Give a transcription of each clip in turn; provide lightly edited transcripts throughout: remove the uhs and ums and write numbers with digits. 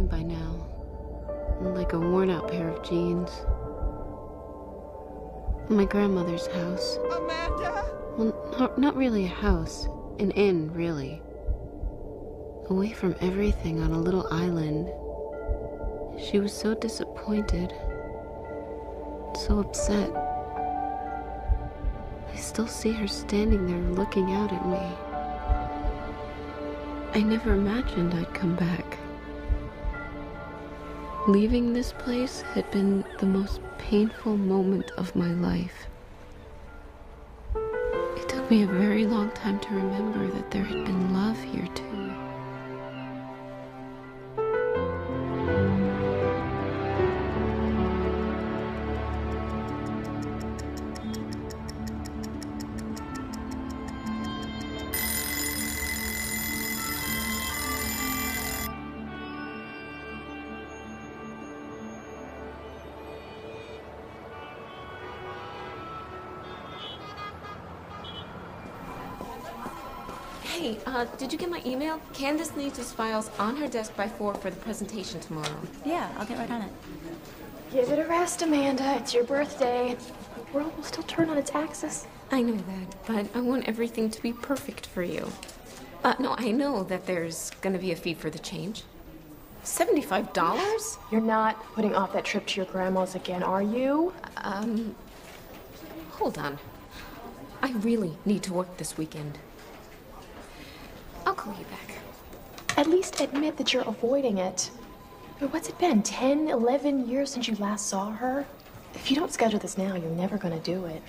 same by now. Like a worn-out pair of jeans. My grandmother's house. Amanda? Well, not really a house. An inn, really. Away from everything on a little island. She was so disappointed. So upset. I still see her standing there looking out at me. I never imagined I'd come back. Leaving this place had been the most painful moment of my life. It took me a very long time to remember that there had been love here too. Hey, did you get my email? Candace needs his files on her desk by 4 for the presentation tomorrow. Yeah, I'll get right on it. Give it a rest, Amanda. It's your birthday. The world will still turn on its axis. I know that, but I want everything to be perfect for you. No, I know that there's gonna be a fee for the change. $75? You're not putting off that trip to your grandma's again, are you? Hold on. I really need to work this weekend. I'll call you back. At least admit that you're avoiding it. But what's it been, 10, 11 years since you last saw her? If you don't schedule this now, you're never gonna do it.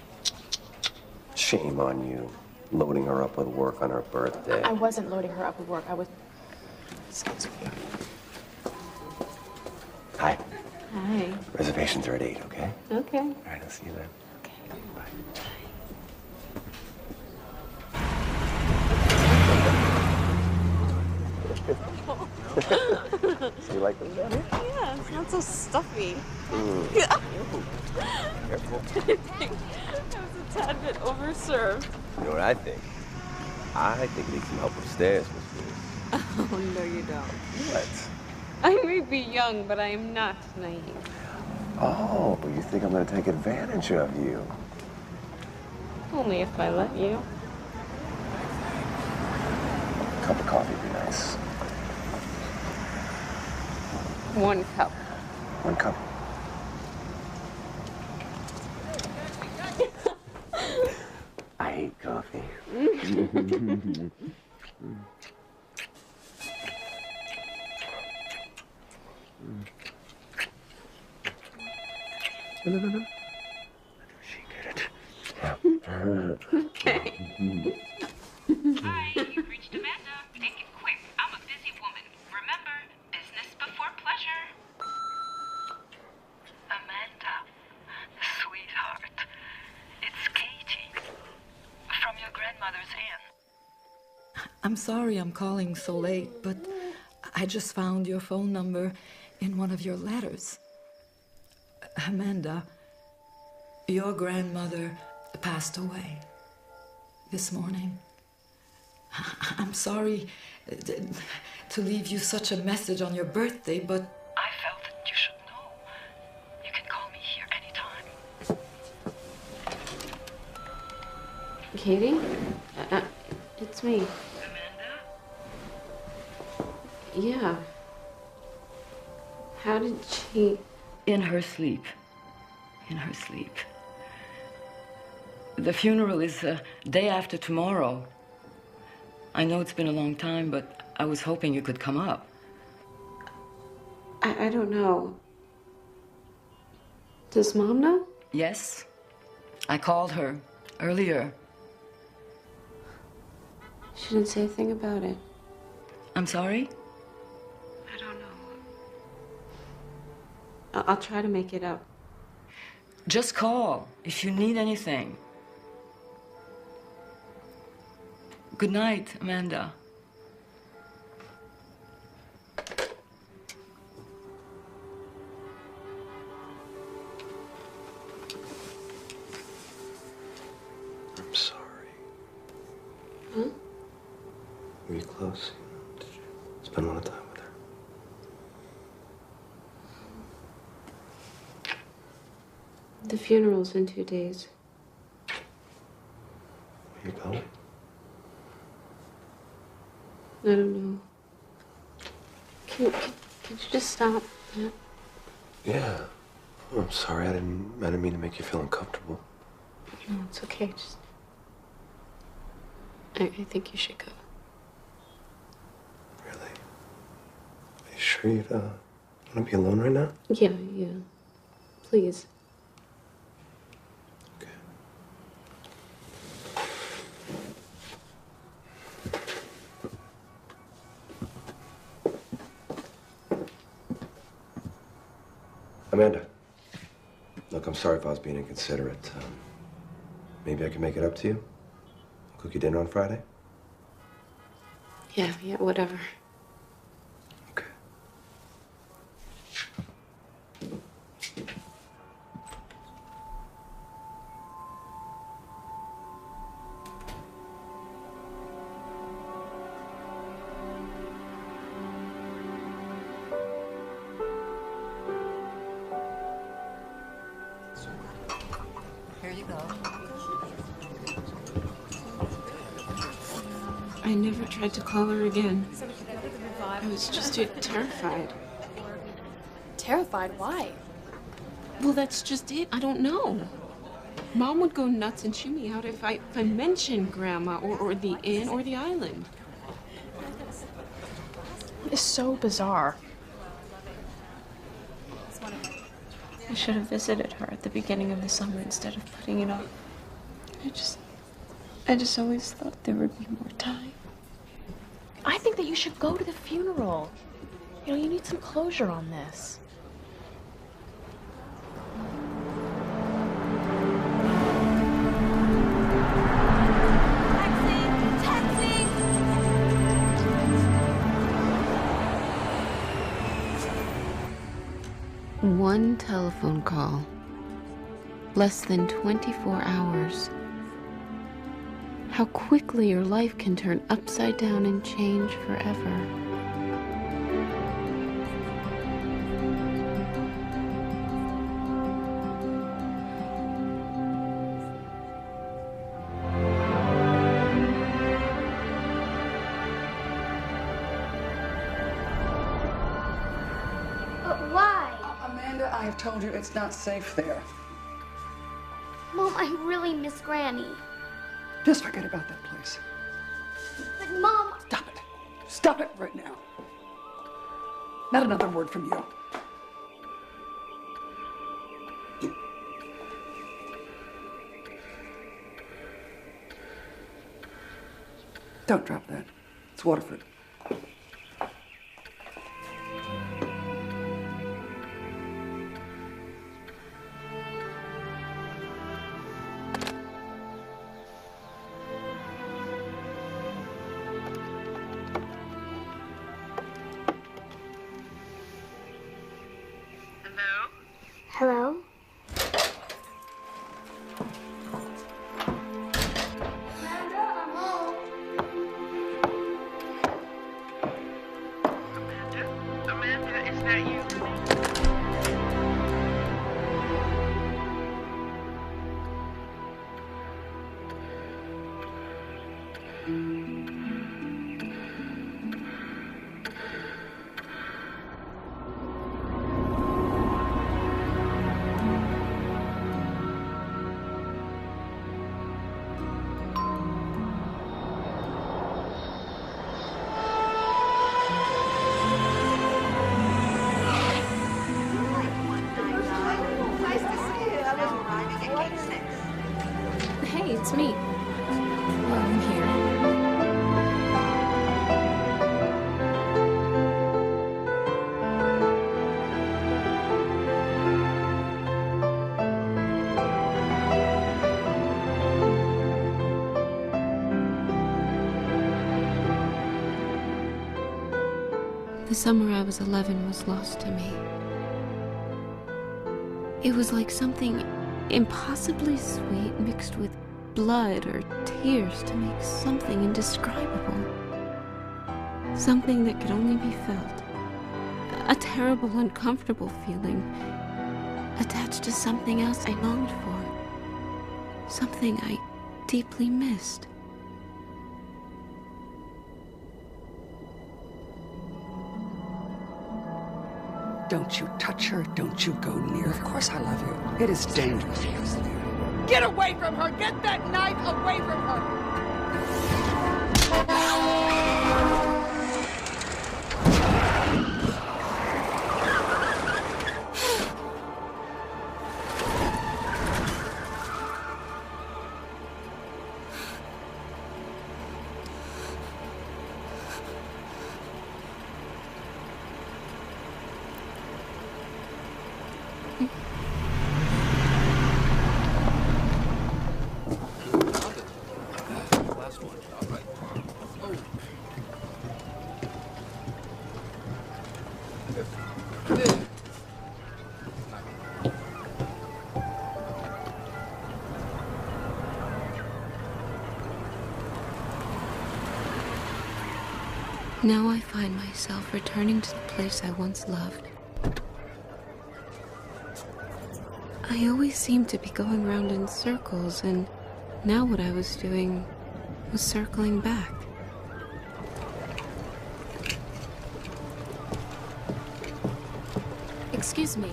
Shame on you, loading her up with work on her birthday. I wasn't loading her up with work. I was... Excuse me. Hi. Hi. Reservations are at 8, okay? Okay. All right, I'll see you then. Okay. Bye. So you like them down here? Yeah, it's not so stuffy. Careful. I was a tad bit overserved. You know what I think? I think you need some help upstairs, Miss Lewis. Oh, no, you don't. What? I may be young, but I am not naive. Oh, you think I'm going to take advantage of you? Only if I let you. A cup of coffee would be nice. 1 cup. 1 cup. I hate coffee. No. She did it. Okay. Hi, you've reached Amanda. Make it quick. I'm a busy woman. Remember, business before pleasure. Amanda, sweetheart, it's Katie from your grandmother's inn. I'm sorry I'm calling so late, but I just found your phone number in one of your letters. Amanda, your grandmother passed away this morning. I'm sorry to leave you such a message on your birthday, but I felt that you should know. You can call me here anytime. Katie? It's me. Amanda? Yeah. How did she... in her sleep. In her sleep. The funeral is day after tomorrow. I know it's been a long time, but I was hoping you could come up. I don't know. Does Mom know? Yes. I called her earlier. She didn't say a thing about it. I'm sorry? I don't know. I'll try to make it up. Just call if you need anything. Good night, Amanda. I'm sorry. Huh? Were you close? Did you spend a lot of time with her? The funeral's in 2 days. Where you going? I don't know. Can you just stop, Matt? Yeah. Oh, I'm sorry. I didn't mean to make you feel uncomfortable. No, it's okay. Just... I think you should go. Really? Are you sure you want to be alone right now? Yeah. Please. Okay. Amanda. Look, I'm sorry if I was being inconsiderate. Maybe I can make it up to you? I'll cook you dinner on Friday? Yeah, whatever. Okay. Here you go. I never tried to call her again. I was just too terrified. Terrified? Why? Well, that's just it. I don't know. Mom would go nuts and chew me out if I mentioned Grandma or the inn or the island. It's so bizarre. I should have visited her at the beginning of the summer instead of putting it off. I just always thought there would be more time. I think that you should go to the funeral. You know, you need some closure on this. One telephone call. Less than 24 hours. How quickly your life can turn upside down and change forever. But why? Amanda, I have told you it's not safe there. Mom, I really miss Granny. Just forget about that place. But Mom... Stop it. Stop it right now. Not another word from you. Don't drop that. It's Waterford. Hello? Amanda, I'm home. Amanda, is that you? Hey, it's me. Well, I'm here. The summer I was 11 was lost to me. It was like something impossibly sweet mixed with blood or tears to make something indescribable. Something that could only be felt. A terrible, uncomfortable feeling. attached to something else I longed for. Something I deeply missed. Don't you touch her. Don't you go near her. Of course I love you. It is dangerous. Get away from her! Get that knife away from her! Now I find myself returning to the place I once loved. I always seemed to be going round in circles, and now what I was doing was circling back. Excuse me.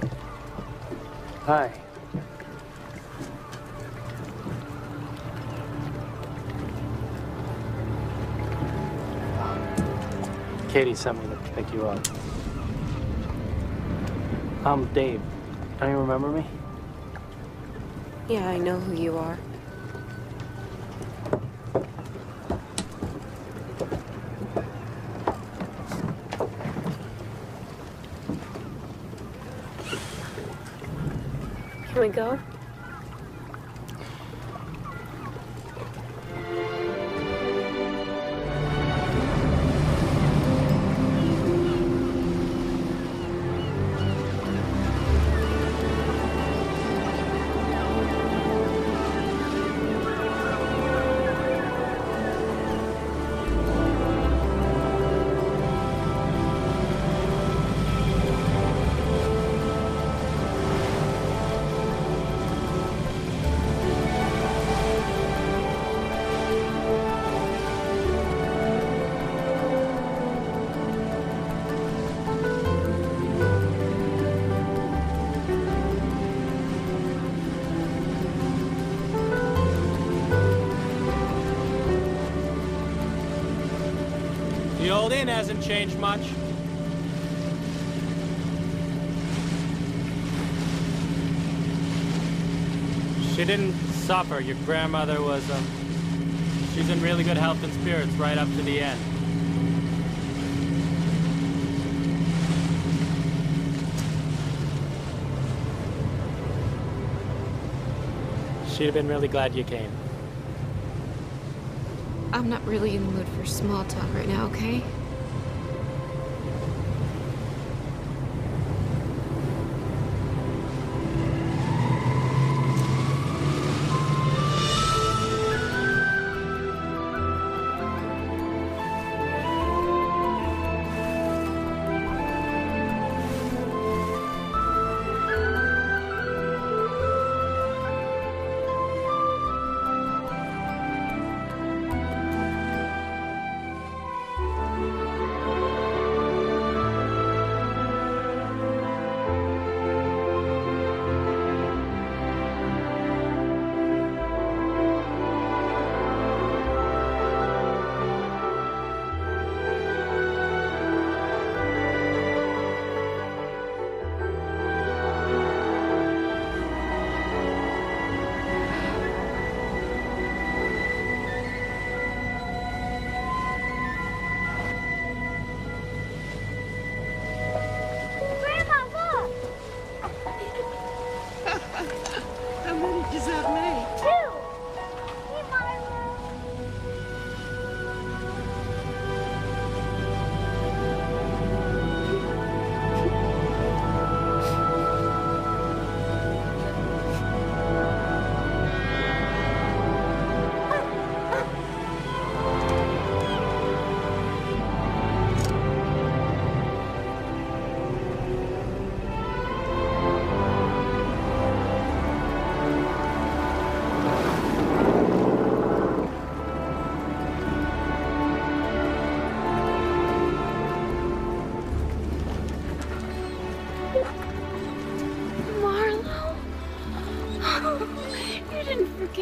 Hi. Katie sent me to pick you up. I'm Dave. Don't you remember me? Yeah, I know who you are. Can we go? The old inn hasn't changed much. She didn't suffer. Your grandmother was, she's in really good health and spirits right up to the end. She'd have been really glad you came. I'm not really in the mood for small talk right now, okay?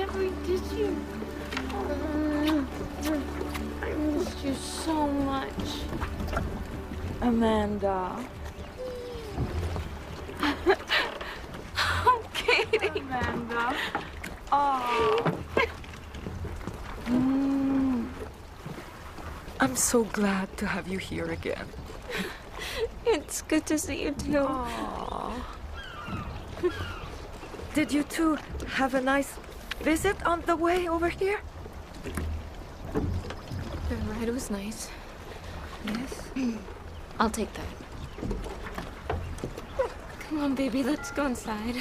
never did you. I missed you so much. Amanda. Oh, Katie. Amanda. Oh. I'm so glad to have you here again. It's good to see you too. Aww. Did you two have a nice visit on the way over here? The ride was nice. Yes. I'll take that. Come on, baby, let's go inside.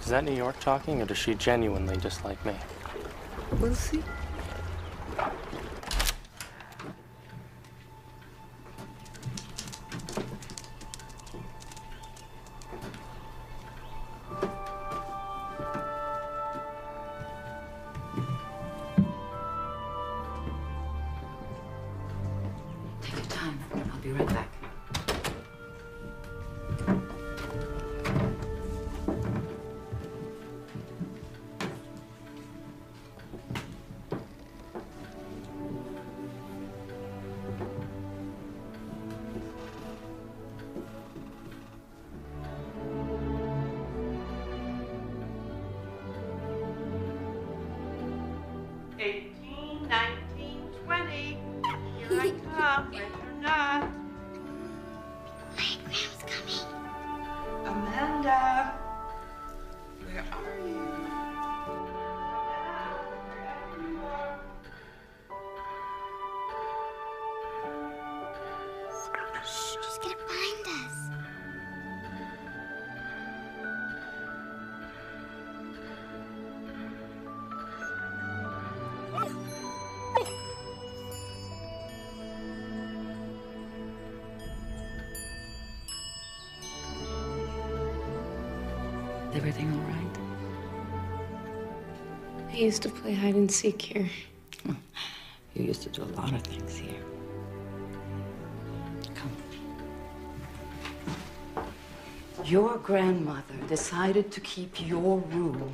Is that New York talking, or does she genuinely dislike me? We'll see. Take your time. I'll be right back. Here I come, ready or not. My Gram's coming. Amanda, where are you? Wherever you are. Shh, she's gonna find us. Is everything all right? I used to play hide and seek here. You used to do a lot of things here. Come. Your grandmother decided to keep your room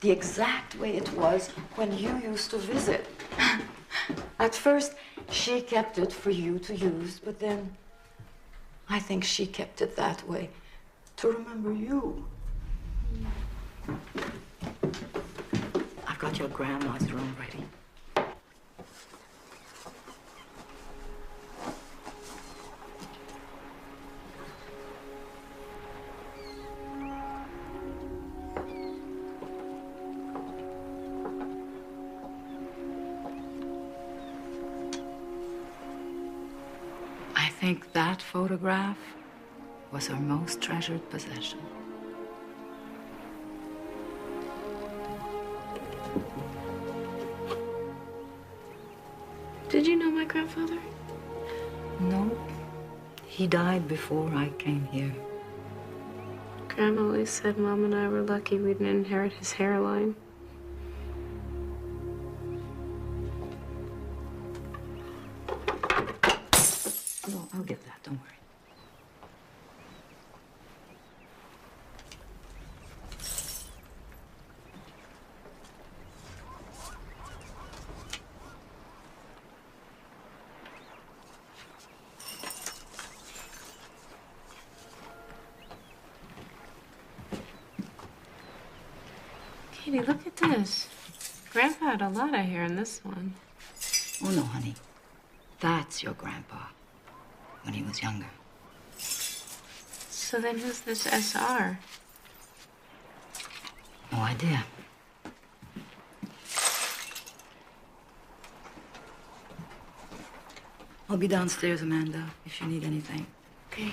the exact way it was when you used to visit. At first, she kept it for you to use, but then I think she kept it that way to remember you. I've got your grandma's room ready. I think that photograph was her most treasured possession. Did you know my grandfather? No, he died before I came here. Grandma always said Mom and I were lucky we didn't inherit his hairline. No, I'll get that, don't worry. Katie, look at this. Grandpa had a lot of hair in this one. Oh, no, honey. That's your grandpa when he was younger. So then who's this SR? No idea. I'll be downstairs, Amanda, if you need anything. Okay.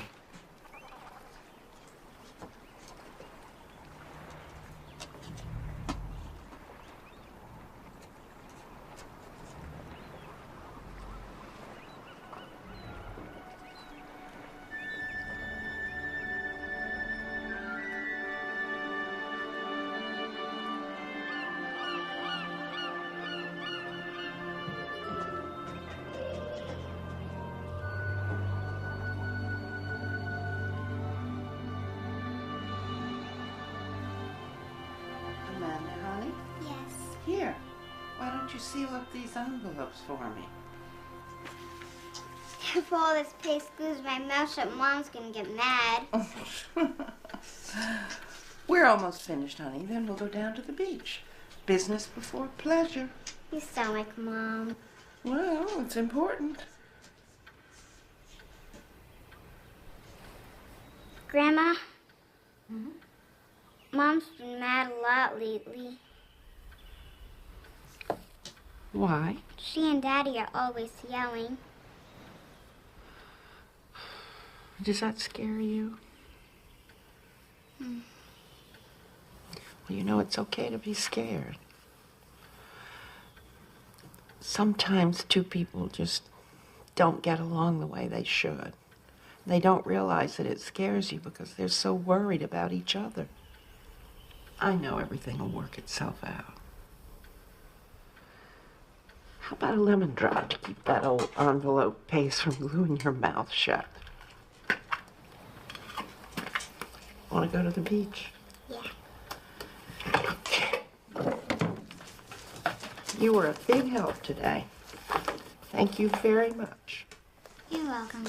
you seal up these envelopes for me? If all this paste glues my mouth shut, Mom's gonna get mad. We're almost finished, honey. Then we'll go down to the beach. Business before pleasure. You sound like Mom. Well, it's important. Grandma? Mom's been mad a lot lately. Why? She and Daddy are always yelling. Does that scare you? Well, you know, it's okay to be scared. Sometimes two people just don't get along the way they should. They don't realize that it scares you because they're so worried about each other. I know everything will work itself out. How about a lemon drop to keep that old envelope paste from gluing your mouth shut? Want to go to the beach? Yeah. Okay. You were a big help today. Thank you very much. You're welcome.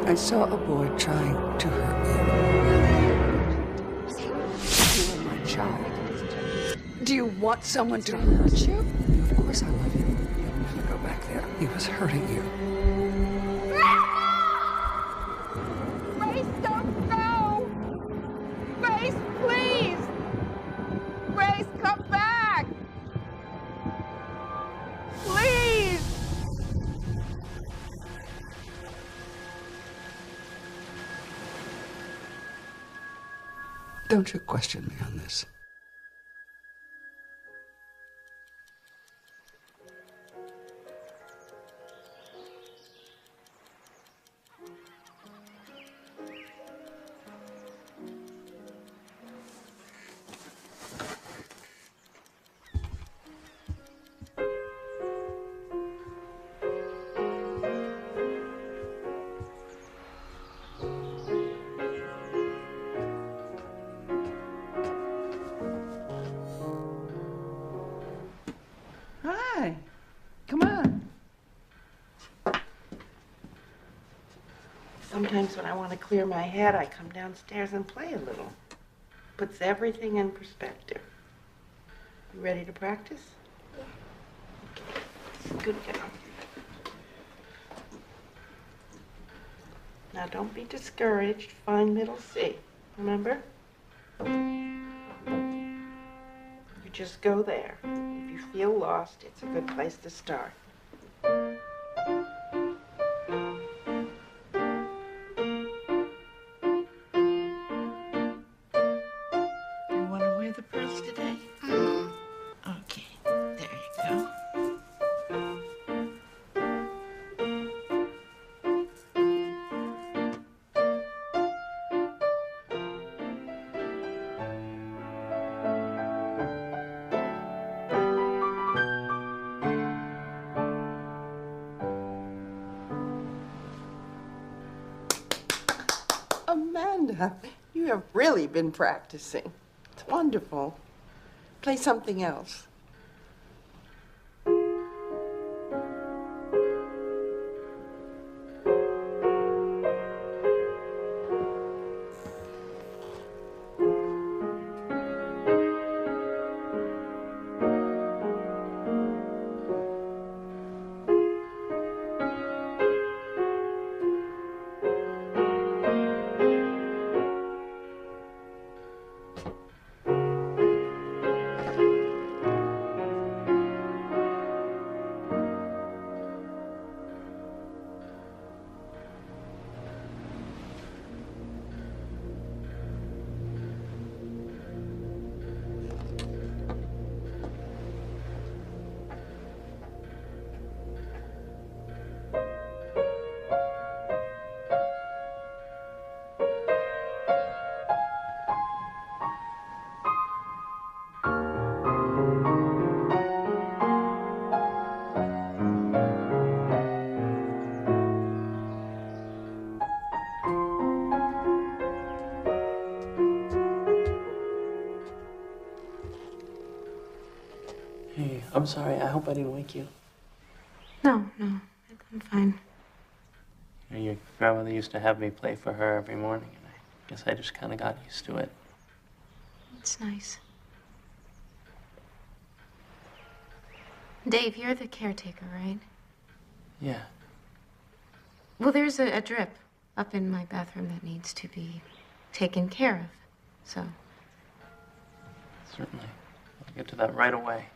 I saw a boy trying to hurt you. You are my child. Do you want someone to hurt you? Of course I love you. You go back there. He was hurting you. Grace, don't go! Grace, please! Grace, come back! Please! Don't you question me on this. Hi. Come on. Sometimes when I want to clear my head, I come downstairs and play a little. Puts everything in perspective. You ready to practice? Yeah. Okay. Good girl. Now don't be discouraged. Find middle C. Remember? You just go there. If you feel lost, it's a good place to start. You want to wear the purse today? Okay, there you go. Amanda, you have really been practicing. It's wonderful. Play something else. Hey, I'm sorry. I hope I didn't wake you. No, I'm fine. You know, your grandmother used to have me play for her every morning, and I guess I just kind of got used to it. It's nice. Dave, you're the caretaker, right? Yeah. Well, there's a drip up in my bathroom that needs to be taken care of, so. Certainly. I'll get to that right away.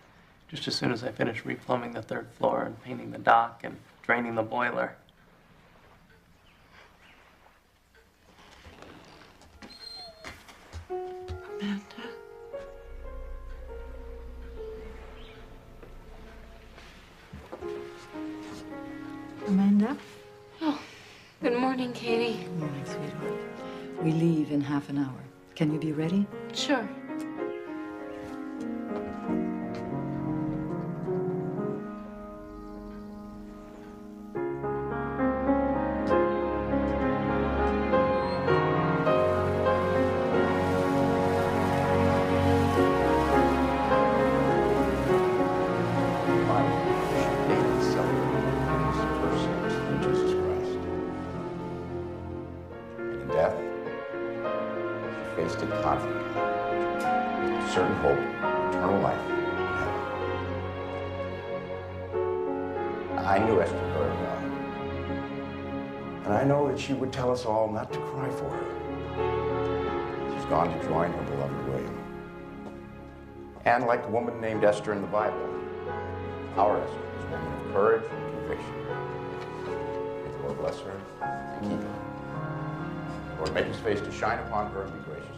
Just as soon as I finish replumbing the 3rd floor and painting the dock and draining the boiler. Amanda? Oh, good morning, Katie. Good morning, sweetheart. We leave in half an hour. Can you be ready? Sure. She would tell us all not to cry for her. She's gone to join her beloved William. And like the woman named Esther in the Bible, our Esther is a woman of courage and conviction. May the Lord bless her and keep her. Lord, make his face to shine upon her and be gracious on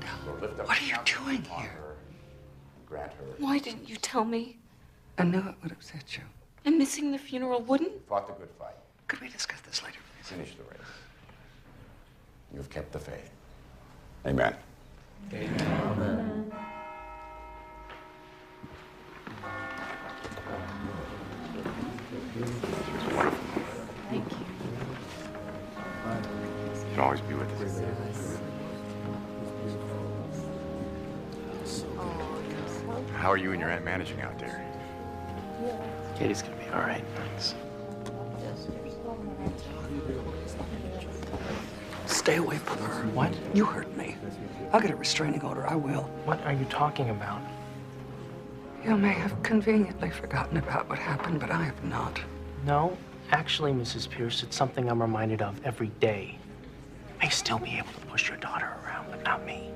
her. Lord, lift up What are you doing upon here? her and grant her. Why didn't you tell me? I know it would upset you. And missing the funeral wouldn't? Fought the good fight. Could we discuss this later, please? Finish the race. You've kept the faith. Amen. Amen. Thank you. You can always be with us. How are you and your aunt managing out there? Katie's gonna be all right, thanks. Stay away from her. What? You hurt me. I'll get a restraining order. I will. What are you talking about? You may have conveniently forgotten about what happened, but I have not. No, actually, Mrs. Pierce, it's something I'm reminded of every day. I may still be able to push your daughter around, but not me.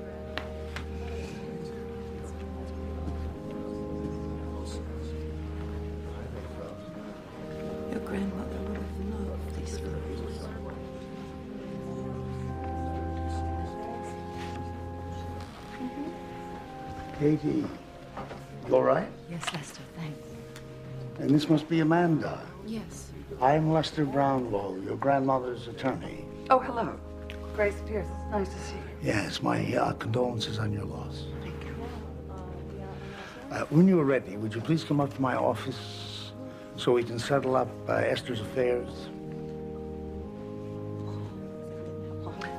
Your grandmother would have loved these flowers. Katie, you all right? Yes, Lester, thanks. And this must be Amanda. Yes. I'm Lester Brownlow, your grandmother's attorney. Oh, hello. Grace Pierce. It's nice to see you. Yes, my condolences on your loss. Thank you. When you are ready, would you please come up to my office so we can settle up Esther's affairs?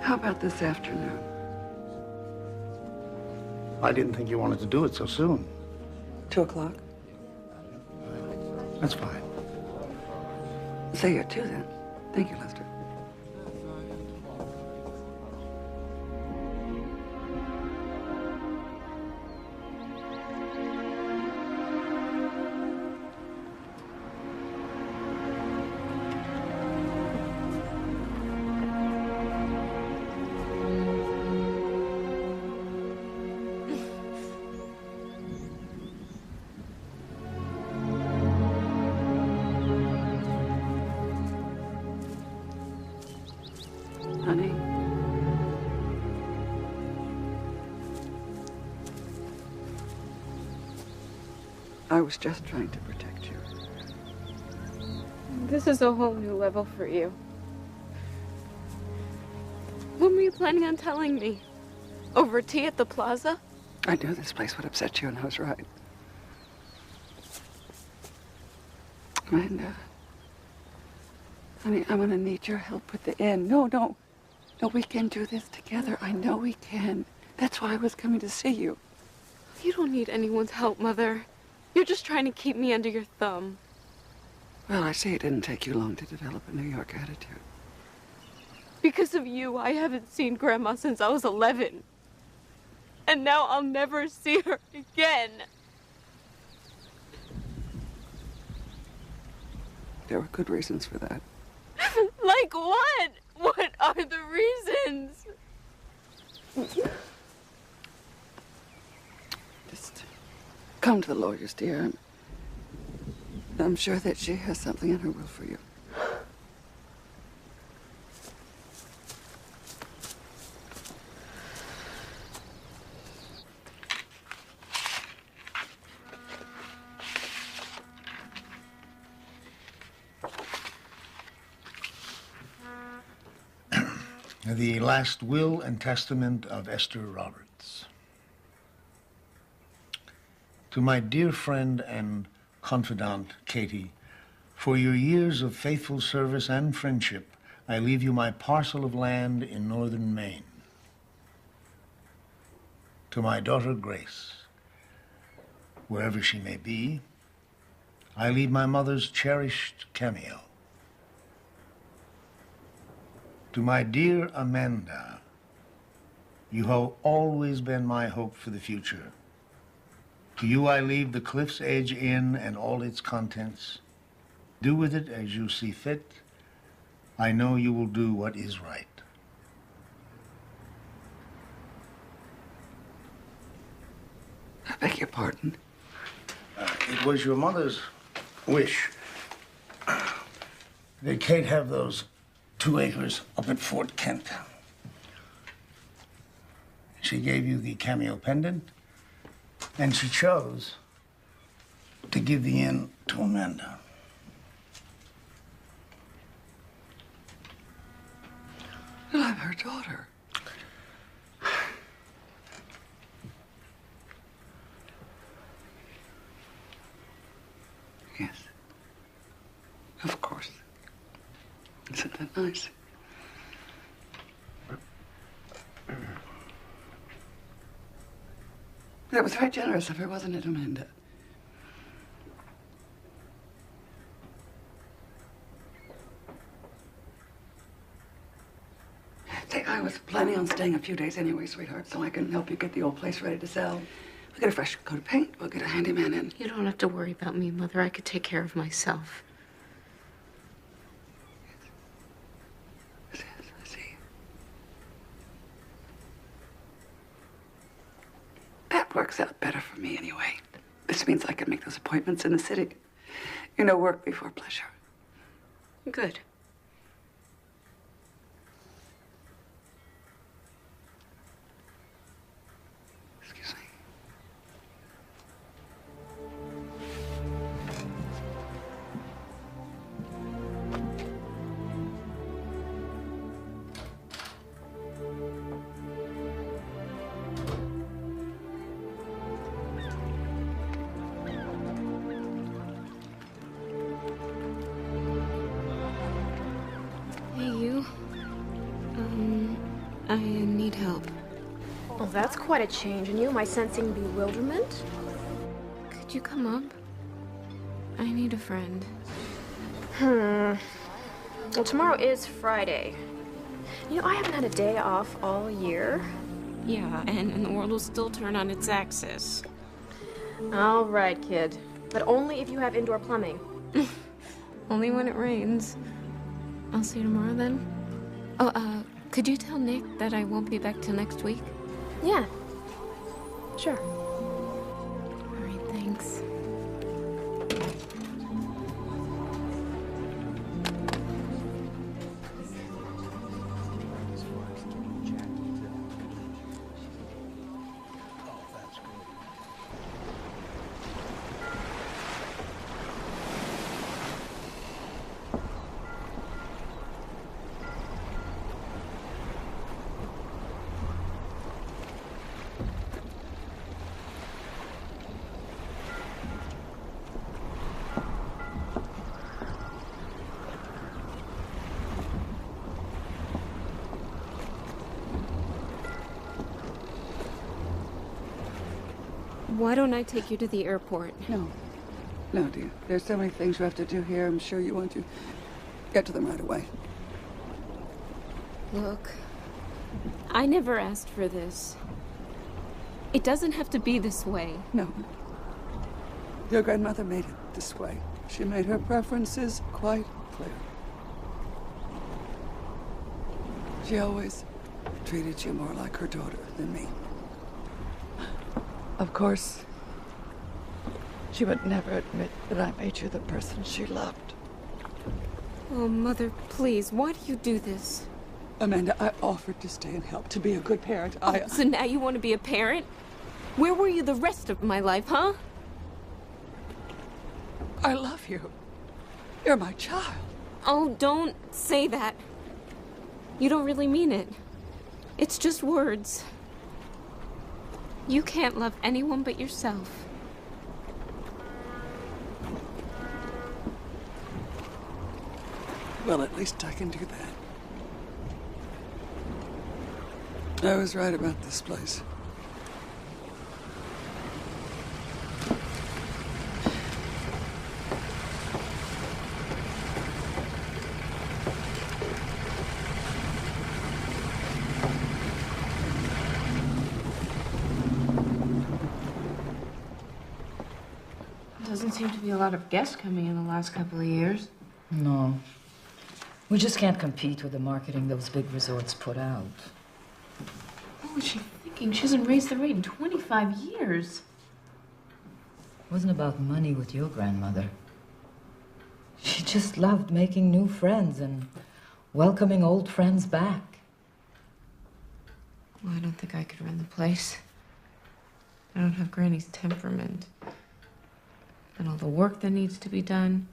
How How about this afternoon? I didn't think you wanted to do it so soon. 2 o'clock? That's fine. Say it too, then. Thank you, Lester. Honey. I was just trying to protect you. This is a whole new level for you. When were you planning on telling me? Over tea at the plaza? I knew this place would upset you, and I was right. And, honey, I'm gonna need your help with the inn. No, we can do this together. I know we can. That's why I was coming to see you. You don't need anyone's help, Mother. You're just trying to keep me under your thumb. Well, I see it didn't take you long to develop a New York attitude. Because of you, I haven't seen Grandma since I was 11. And now I'll never see her again. There were good reasons for that. Like what? What are the reasons? Just come to the lawyers, dear. I'm sure that she has something in her will for you. The last will and testament of Esther Roberts. To my dear friend and confidant, Katie, for your years of faithful service and friendship, I leave you my parcel of land in northern Maine. To my daughter, Grace, wherever she may be, I leave my mother's cherished cameo. To my dear Amanda, you have always been my hope for the future. To you I leave the Cliff's Edge Inn and all its contents. Do with it as you see fit. I know you will do what is right. I beg your pardon? It was your mother's wish that Kate have those 2 acres up at Fort Kent. She gave you the cameo pendant, and she chose to give the inn to Amanda. But I'm her daughter. Yes. Of course. Isn't that nice? That was very generous of her, wasn't it, Amanda? Say, I was planning on staying a few days anyway, sweetheart, so I can help you get the old place ready to sell. We'll get a fresh coat of paint. We'll get a handyman in. You don't have to worry about me, Mother. I could take care of myself. Yes, I see. That works out better for me anyway. This means I can make those appointments in the city. You know, work before pleasure. Good. Excuse me. I need help. Oh, that's quite a change in you. Am I sensing bewilderment? Could you come up? I need a friend. Well, tomorrow is Friday. You know, I haven't had a day off all year. Yeah, and the world will still turn on its axis. All right, kid. But only if you have indoor plumbing. Only when it rains. I'll see you tomorrow then. Oh, could you tell Nick that I won't be back till next week? Yeah. Sure. All right, thanks. Why don't I take you to the airport? No. No, dear. There's so many things you have to do here. I'm sure you want to get to them right away. Look, I never asked for this. It doesn't have to be this way. No. Your grandmother made it this way. She made her preferences quite clear. She always treated you more like her daughter than me. Of course, she would never admit that I made you the person she loved. Oh, Mother, please, why do you do this? Amanda, I offered to stay and help, to be a good parent. So now you want to be a parent? Where were you the rest of my life, huh? I love you. You're my child. Oh, don't say that. You don't really mean it. It's just words. You can't love anyone but yourself. Well, at least I can do that. I was right about this place. Doesn't seem to be a lot of guests coming in the last couple of years. No. We just can't compete with the marketing those big resorts put out. What was she thinking? She hasn't raised the rate in 25 years. It wasn't about money with your grandmother. She just loved making new friends and welcoming old friends back. Well, I don't think I could run the place. I don't have Granny's temperament. And all the work that needs to be done.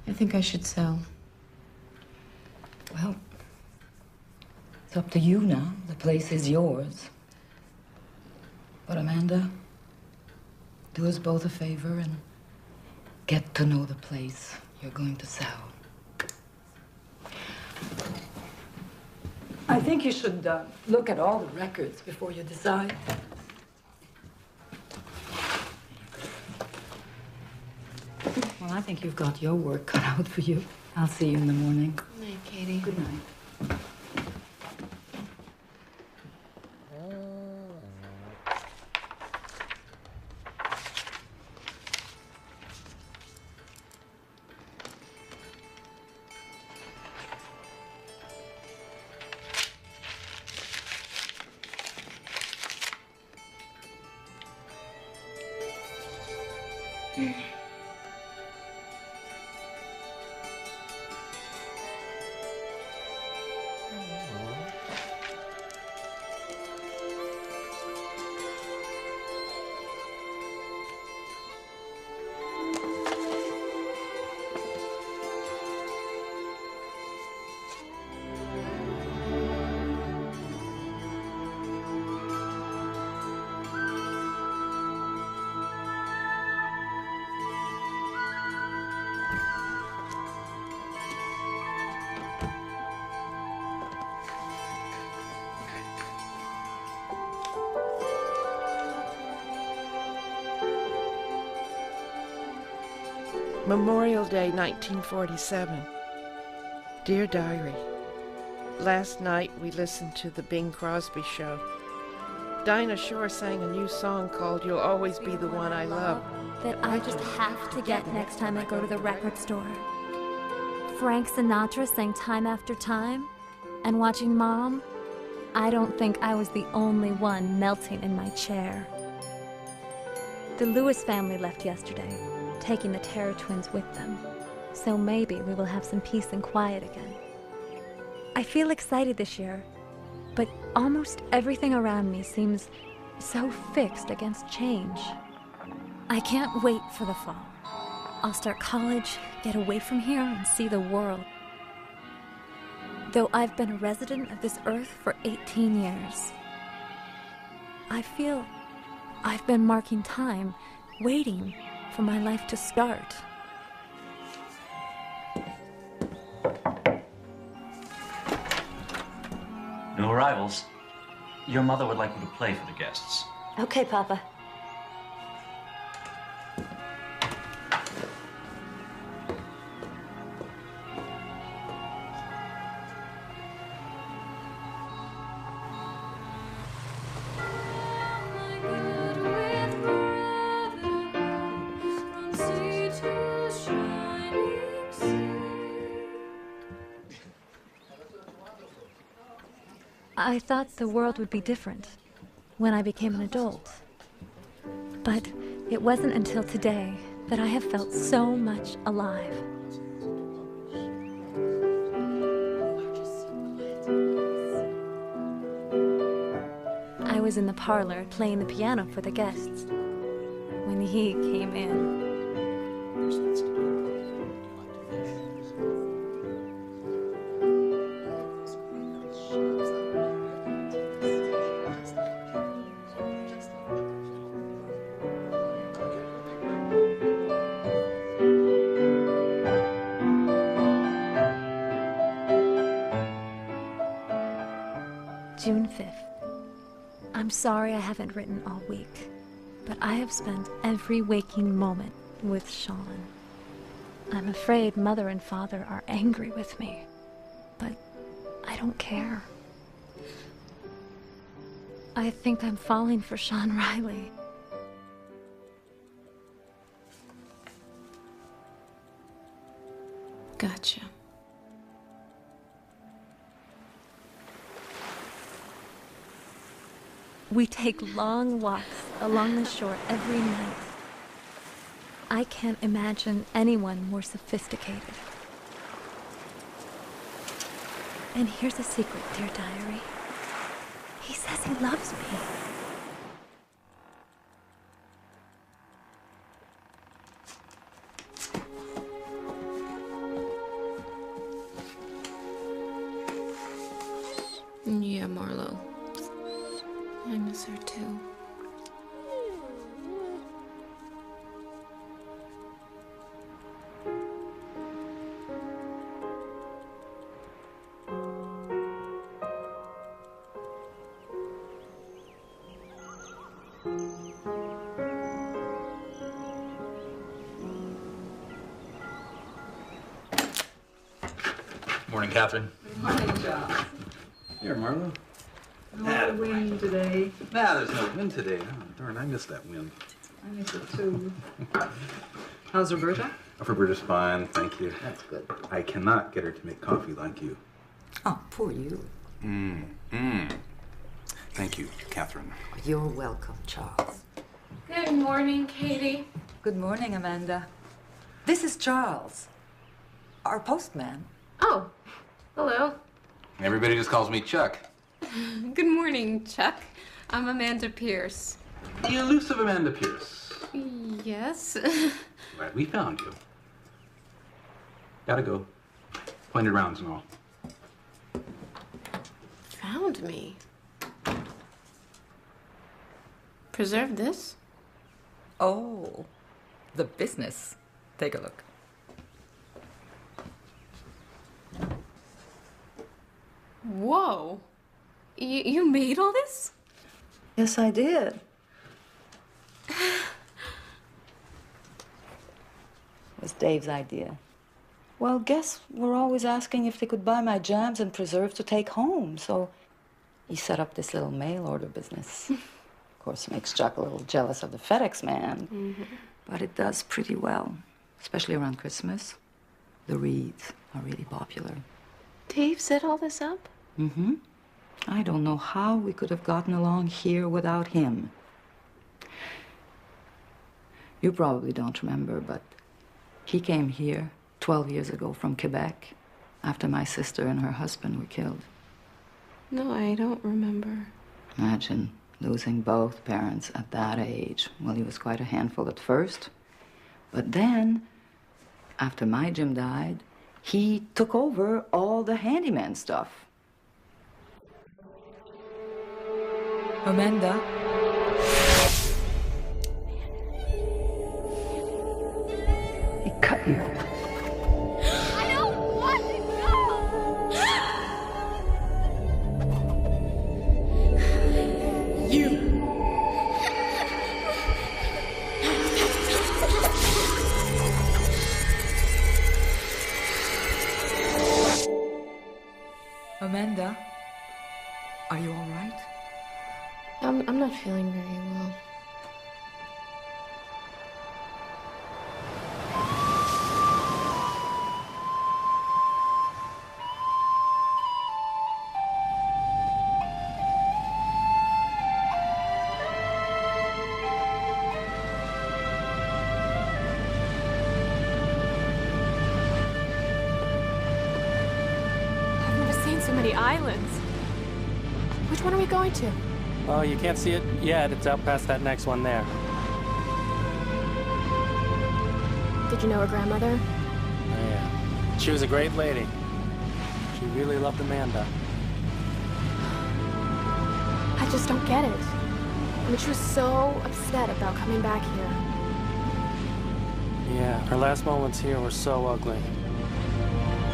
I think I should sell. Well, it's up to you now. The place is yours. But Amanda, do us both a favor and get to know the place you're going to sell. I think you should look at all the records before you decide. Well, I think you've got your work cut out for you. I'll see you in the morning. Good night, Katie. Good night. Memorial Day, 1947. Dear Diary, last night we listened to the Bing Crosby Show. Dinah Shore sang a new song called You'll Always Be the One I Love. That I just have to get next time I go to the record store. Frank Sinatra sang Time After Time, and watching Mom, I don't think I was the only one melting in my chair. The Lewis family left yesterday, taking the Terror Twins with them, so maybe we will have some peace and quiet again. I feel excited this year, but almost everything around me seems so fixed against change. I can't wait for the fall. I'll start college, get away from here, and see the world. Though I've been a resident of this earth for 18 years, I feel I've been marking time, waiting for my life to start. New arrivals. Your mother would like me to play for the guests. Okay, Papa. I thought the world would be different when I became an adult. But it wasn't until today that I have felt so much alive. I was in the parlor playing the piano for the guests when he came in. June 5th. I'm sorry I haven't written all week, but I have spent every waking moment with Sean. I'm afraid Mother and Father are angry with me, but I don't care. I think I'm falling for Sean Riley. Gotcha. We take long walks along the shore every night. I can't imagine anyone more sophisticated. And here's a secret, dear diary. He says he loves me. Yeah, Marlo. I miss her too. Morning, Catherine. Morning, John. Here, Marlo. No wind today. Nah, there's no wind today. Oh, darn, I missed that wind. I miss it too. How's Roberta? Roberta's fine, thank you. That's good. I cannot get her to make coffee like you. Oh, poor you. Thank you, Catherine. You're welcome, Charles. Good morning, Katie. Good morning, Amanda. This is Charles, our postman. Oh, hello. Everybody just calls me Chuck. Good morning, Chuck. I'm Amanda Pierce. The elusive Amanda Pierce. Yes. Glad we found you. Gotta go. Pointed rounds and all. Found me. Preserve this? Oh, the business. Take a look. Whoa. You made all this? Yes, I did. It was Dave's idea. Well, guests were always asking if they could buy my jams and preserves to take home, so he set up this little mail order business. Of course, makes Chuck a little jealous of the FedEx man, but it does pretty well, especially around Christmas. The wreaths are really popular. Dave set all this up? Mm-hmm. I don't know how we could have gotten along here without him. You probably don't remember, but he came here 12 years ago from Quebec after my sister and her husband were killed. No, I don't remember. Imagine losing both parents at that age. Well, he was quite a handful at first. But then, after my Jim died, he took over all the handyman stuff. Amanda? He cut you. I don't want to go! You! Amanda, are you all right? I'm not feeling very well. I've never seen so many islands. Which one are we going to? Well, you can't see it yet. It's out past that next one there. Did you know her grandmother? Yeah. She was a great lady. She really loved Amanda. I just don't get it. I mean, she was so upset about coming back here. Yeah, her last moments here were so ugly.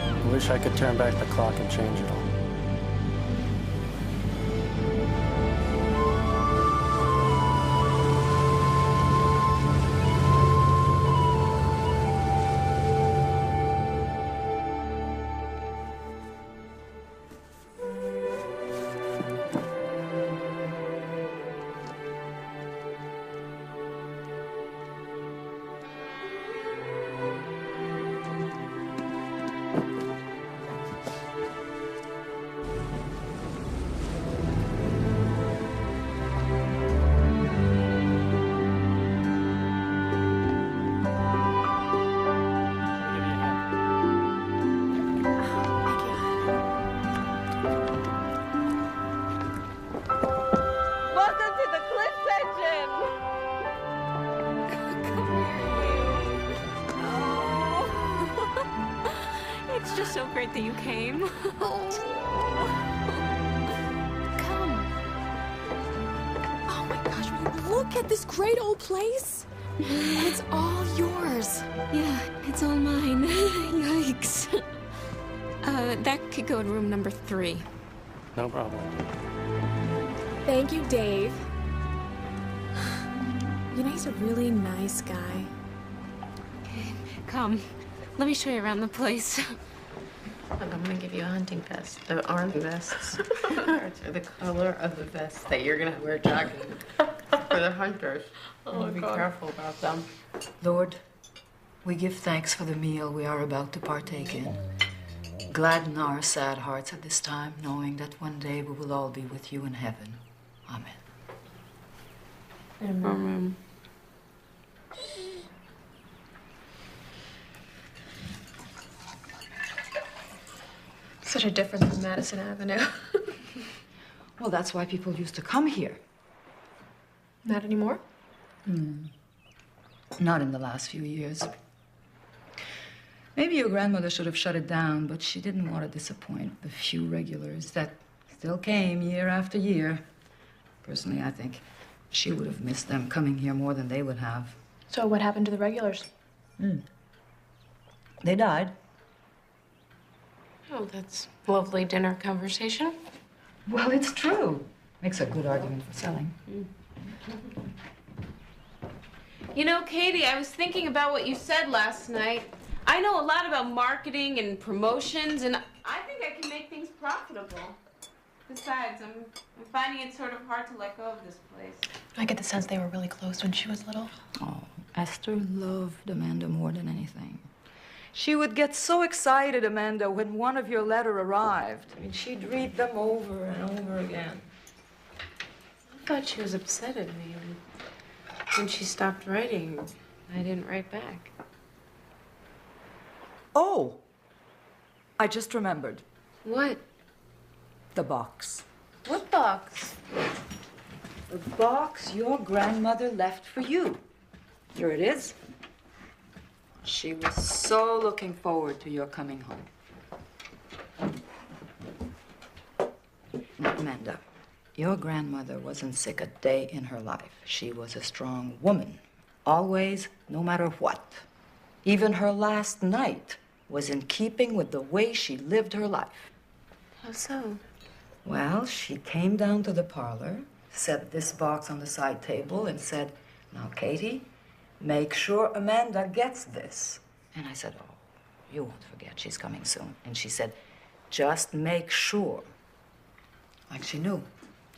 I wish I could turn back the clock and change it all. Welcome to the Cliffs Engine! Come here, you. Oh. It's just so great that you came. Come. Oh my gosh, will you look at this great old place? And it's all yours. Yeah, it's all mine. Yikes. That could go in room number 3. No problem. Thank you, Dave. You know, he's a really nice guy. Come, let me show you around the place. Look, I'm gonna give you a hunting vest. The army vests are the color of the vest that you're gonna wear jogging for the hunters. Oh, Be God. careful about them. Lord, we give thanks for the meal we are about to partake in. Gladden our sad hearts at this time, knowing that one day we will all be with you in heaven. Amen. Amen. Such a difference from Madison Avenue. Well, that's why people used to come here. Not anymore? Not in the last few years. Maybe your grandmother should have shut it down, but she didn't want to disappoint the few regulars that still came year after year. Personally, I think she would have missed them coming here more than they would have. So what happened to the regulars? They died. Oh, that's lovely dinner conversation. Well, it's true. Makes a good argument for selling. You know, Katie, I was thinking about what you said last night. I know a lot about marketing and promotions, and I think I can make things profitable. Besides, I'm finding it sort of hard to let go of this place. I get the sense they were really close when she was little. Oh, Esther loved Amanda more than anything. She would get so excited, Amanda, when one of your letters arrived. I mean, she'd read them over and over again. I thought she was upset at me when she stopped writing. I didn't write back. Oh! I just remembered. What? The box. What box? The box your grandmother left for you. Here it is. She was so looking forward to your coming home. Now, Amanda, your grandmother wasn't sick a day in her life. She was a strong woman. Always, no matter what. Even her last night was in keeping with the way she lived her life. How so? Well, she came down to the parlor, set this box on the side table, and said, "Now, Katie, make sure Amanda gets this." And I said, "Oh, you won't forget. She's coming soon." And she said, "Just make sure." Like she knew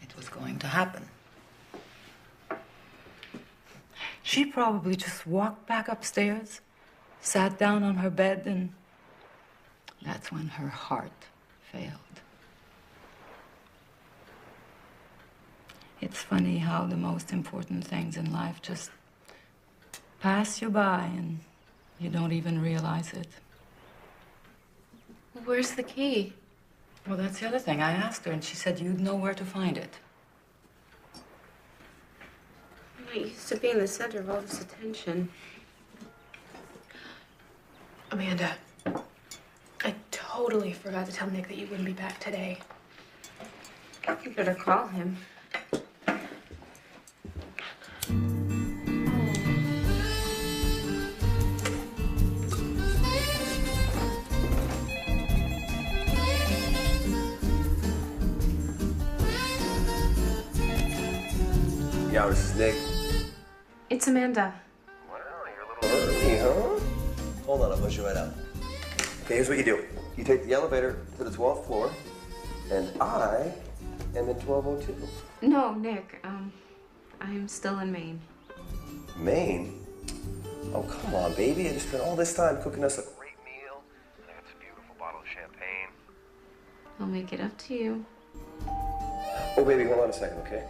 it was going to happen. She probably just walked back upstairs, sat down on her bed, and that's when her heart failed. It's funny how the most important things in life just pass you by and you don't even realize it. Where's the key? Well, that's the other thing. I asked her and she said you'd know where to find it. I used to be in the center of all this attention. Amanda, I totally forgot to tell Nick that you wouldn't be back today. You better call him. Yeah, this is Nick. It's Amanda. Early, huh? Hold on, I'll push you right out. Okay, here's what you do. You take the elevator to the 12th floor, and I am in 1202. No, Nick. I am still in Maine. Maine? Oh, come on, baby. I just spent all this time cooking us a great meal. And I got this beautiful bottle of champagne. I'll make it up to you. Oh, baby, hold on a second, okay?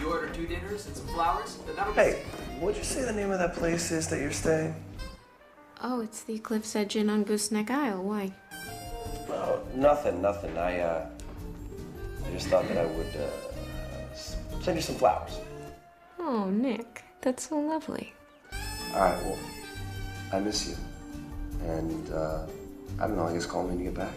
You ordered 2 dinners and some flowers? Then that'll be Hey, what'd you say the name of that place is that you're staying? Oh, it's the Cliff's Edge Inn on Gooseneck Isle. Why? Oh, nothing. I just thought that I would send you some flowers. Oh, Nick, that's so lovely. All right, well, I miss you. And, I don't know, I guess call me when you get back.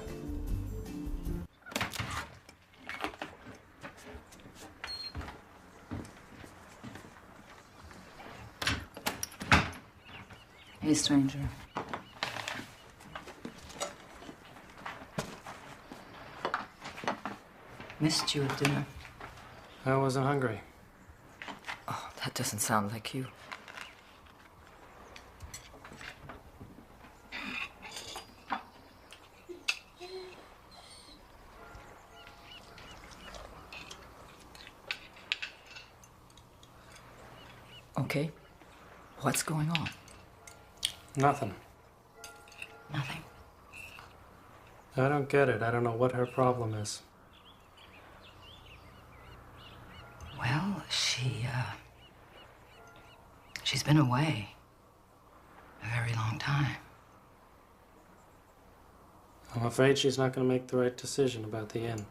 Hey, stranger. Missed you at dinner. I wasn't hungry. Oh, that doesn't sound like you. Okay. What's going on? Nothing. Nothing. I don't get it. I don't know what her problem is. Well, she's been away a very long time. I'm afraid she's not going to make the right decision about the inn.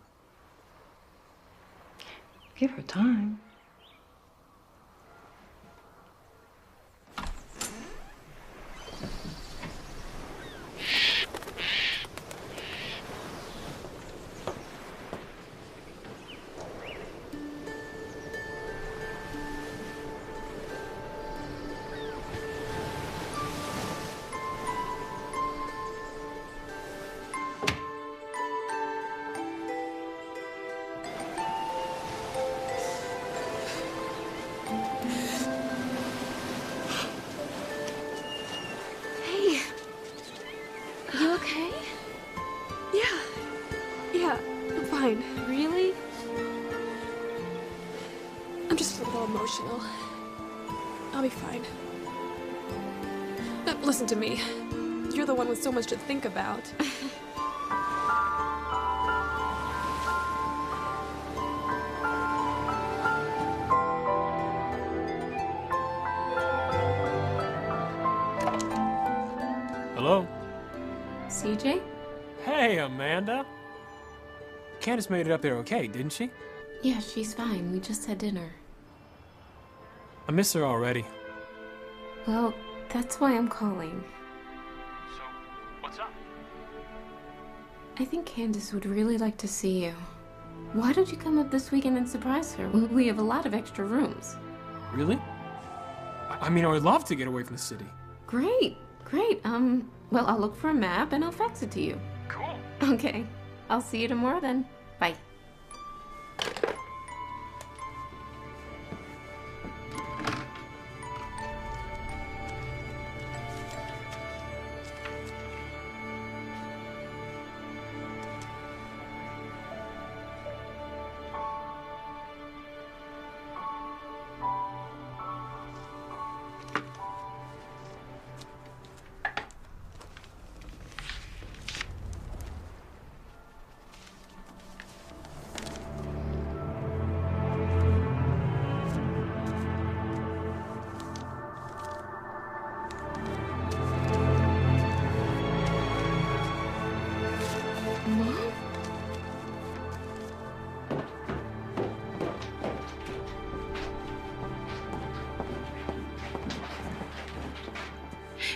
Give her time. I'll be fine. Listen to me. You're the one with so much to think about. Hello? CJ? Hey, Amanda. Candace made it up there okay, didn't she? Yeah, she's fine. We just had dinner. I miss her already. Well, that's why I'm calling. So, what's up? I think Candace would really like to see you. Why don't you come up this weekend and surprise her? We have a lot of extra rooms. Really? I mean, I would love to get away from the city. Great, great. Well, I'll look for a map and I'll fax it to you. Cool. Okay. I'll see you tomorrow then. Bye.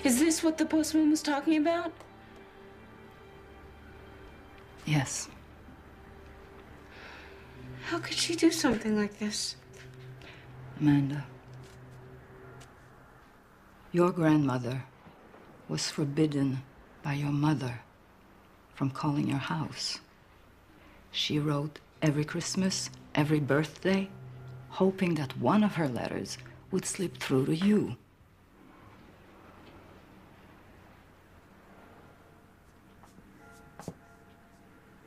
Is this what the postman was talking about? Yes. How could she do something like this? Amanda, your grandmother was forbidden by your mother from calling your house. She wrote every Christmas, every birthday, hoping that one of her letters would slip through to you.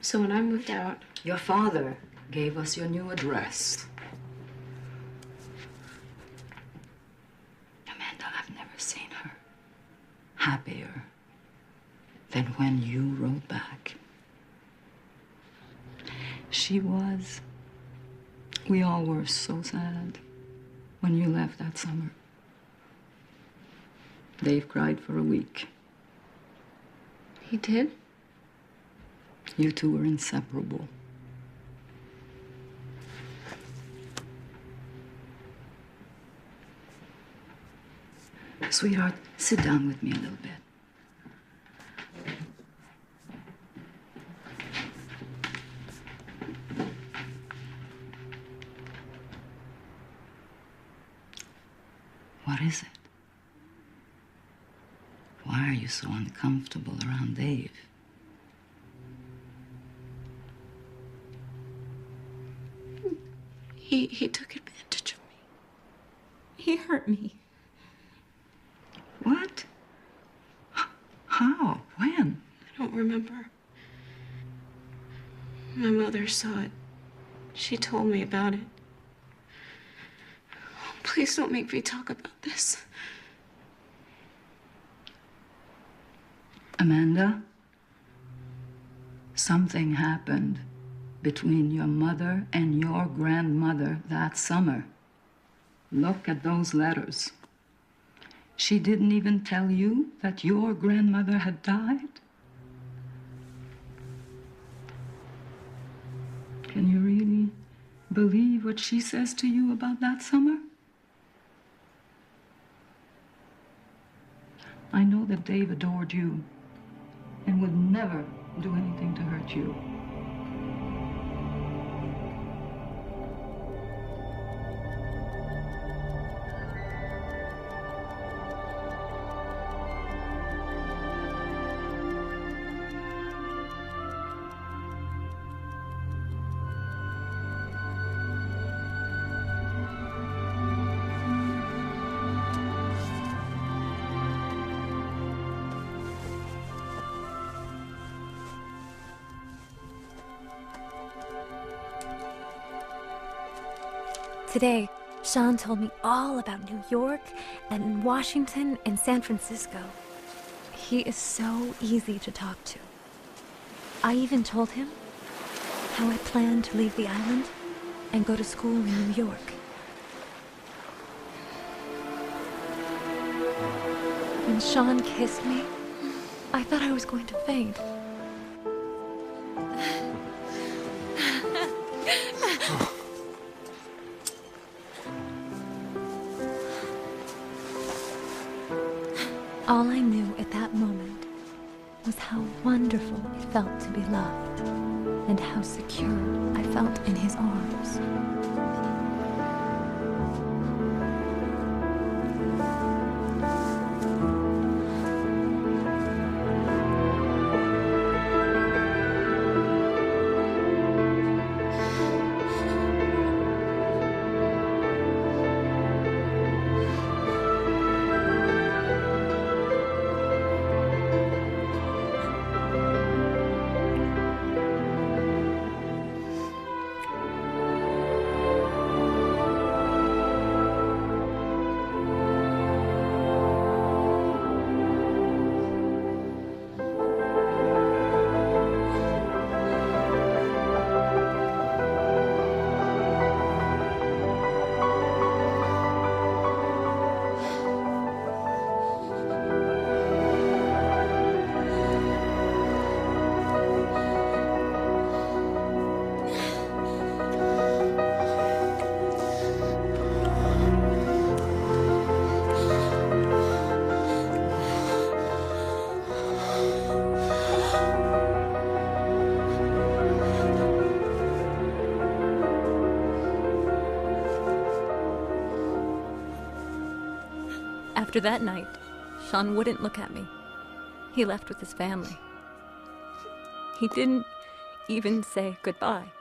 So when I moved out, your father gave us your new address. Amanda, I've never seen her happier than when you wrote back. We all were so sad when you left that summer. Dave cried for a week. he did? You two were inseparable. Sweetheart, sit down with me a little bit. What is it? Why are you so uncomfortable around Dave? He took advantage of me. He hurt me. What? How? When? I don't remember. My mother saw it. She told me about it. Please don't make me talk about this. Amanda, something happened between your mother and your grandmother that summer. Look at those letters. She didn't even tell you that your grandmother had died? Can you really believe what she says to you about that summer? I know that Dave adored you and would never do anything to hurt you. Today, Sean told me all about New York and Washington and San Francisco. He is so easy to talk to. I even told him how I plan to leave the island and go to school in New York. When Sean kissed me, I thought I was going to faint. All I knew at that moment was how wonderful it felt to be loved, and how secure I felt in his arms. After that night, Sean wouldn't look at me. He left with his family. He didn't even say goodbye.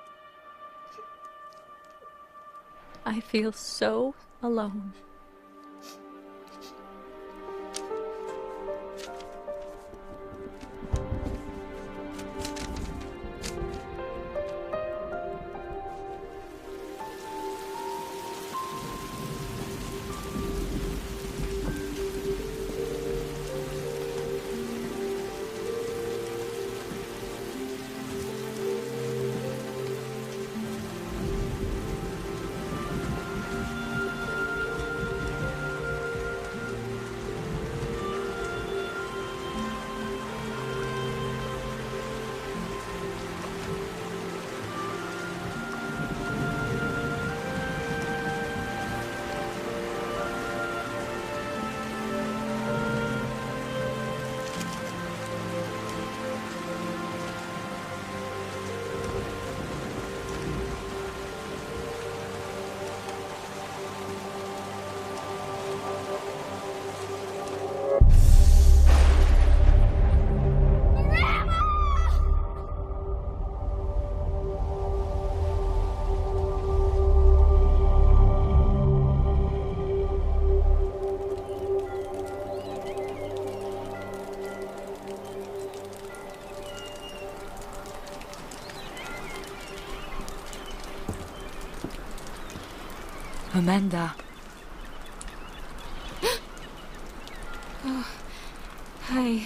I feel so alone. Amanda. Oh, hi.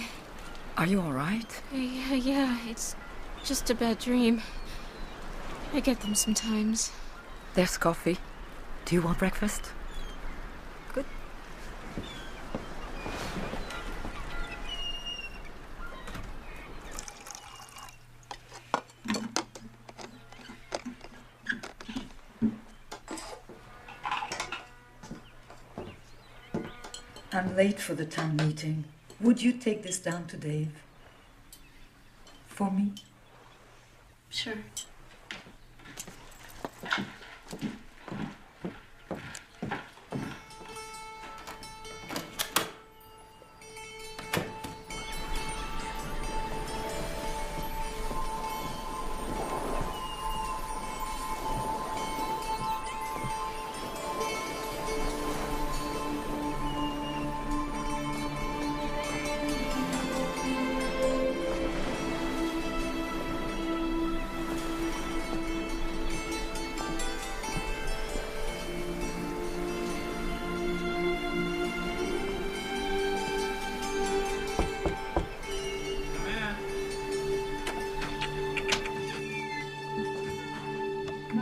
Are you all right? Yeah, it's just a bad dream. I get them sometimes. There's coffee. Do you want breakfast? Good. I'm late for the town meeting. Would you take this down to Dave? For me? Sure.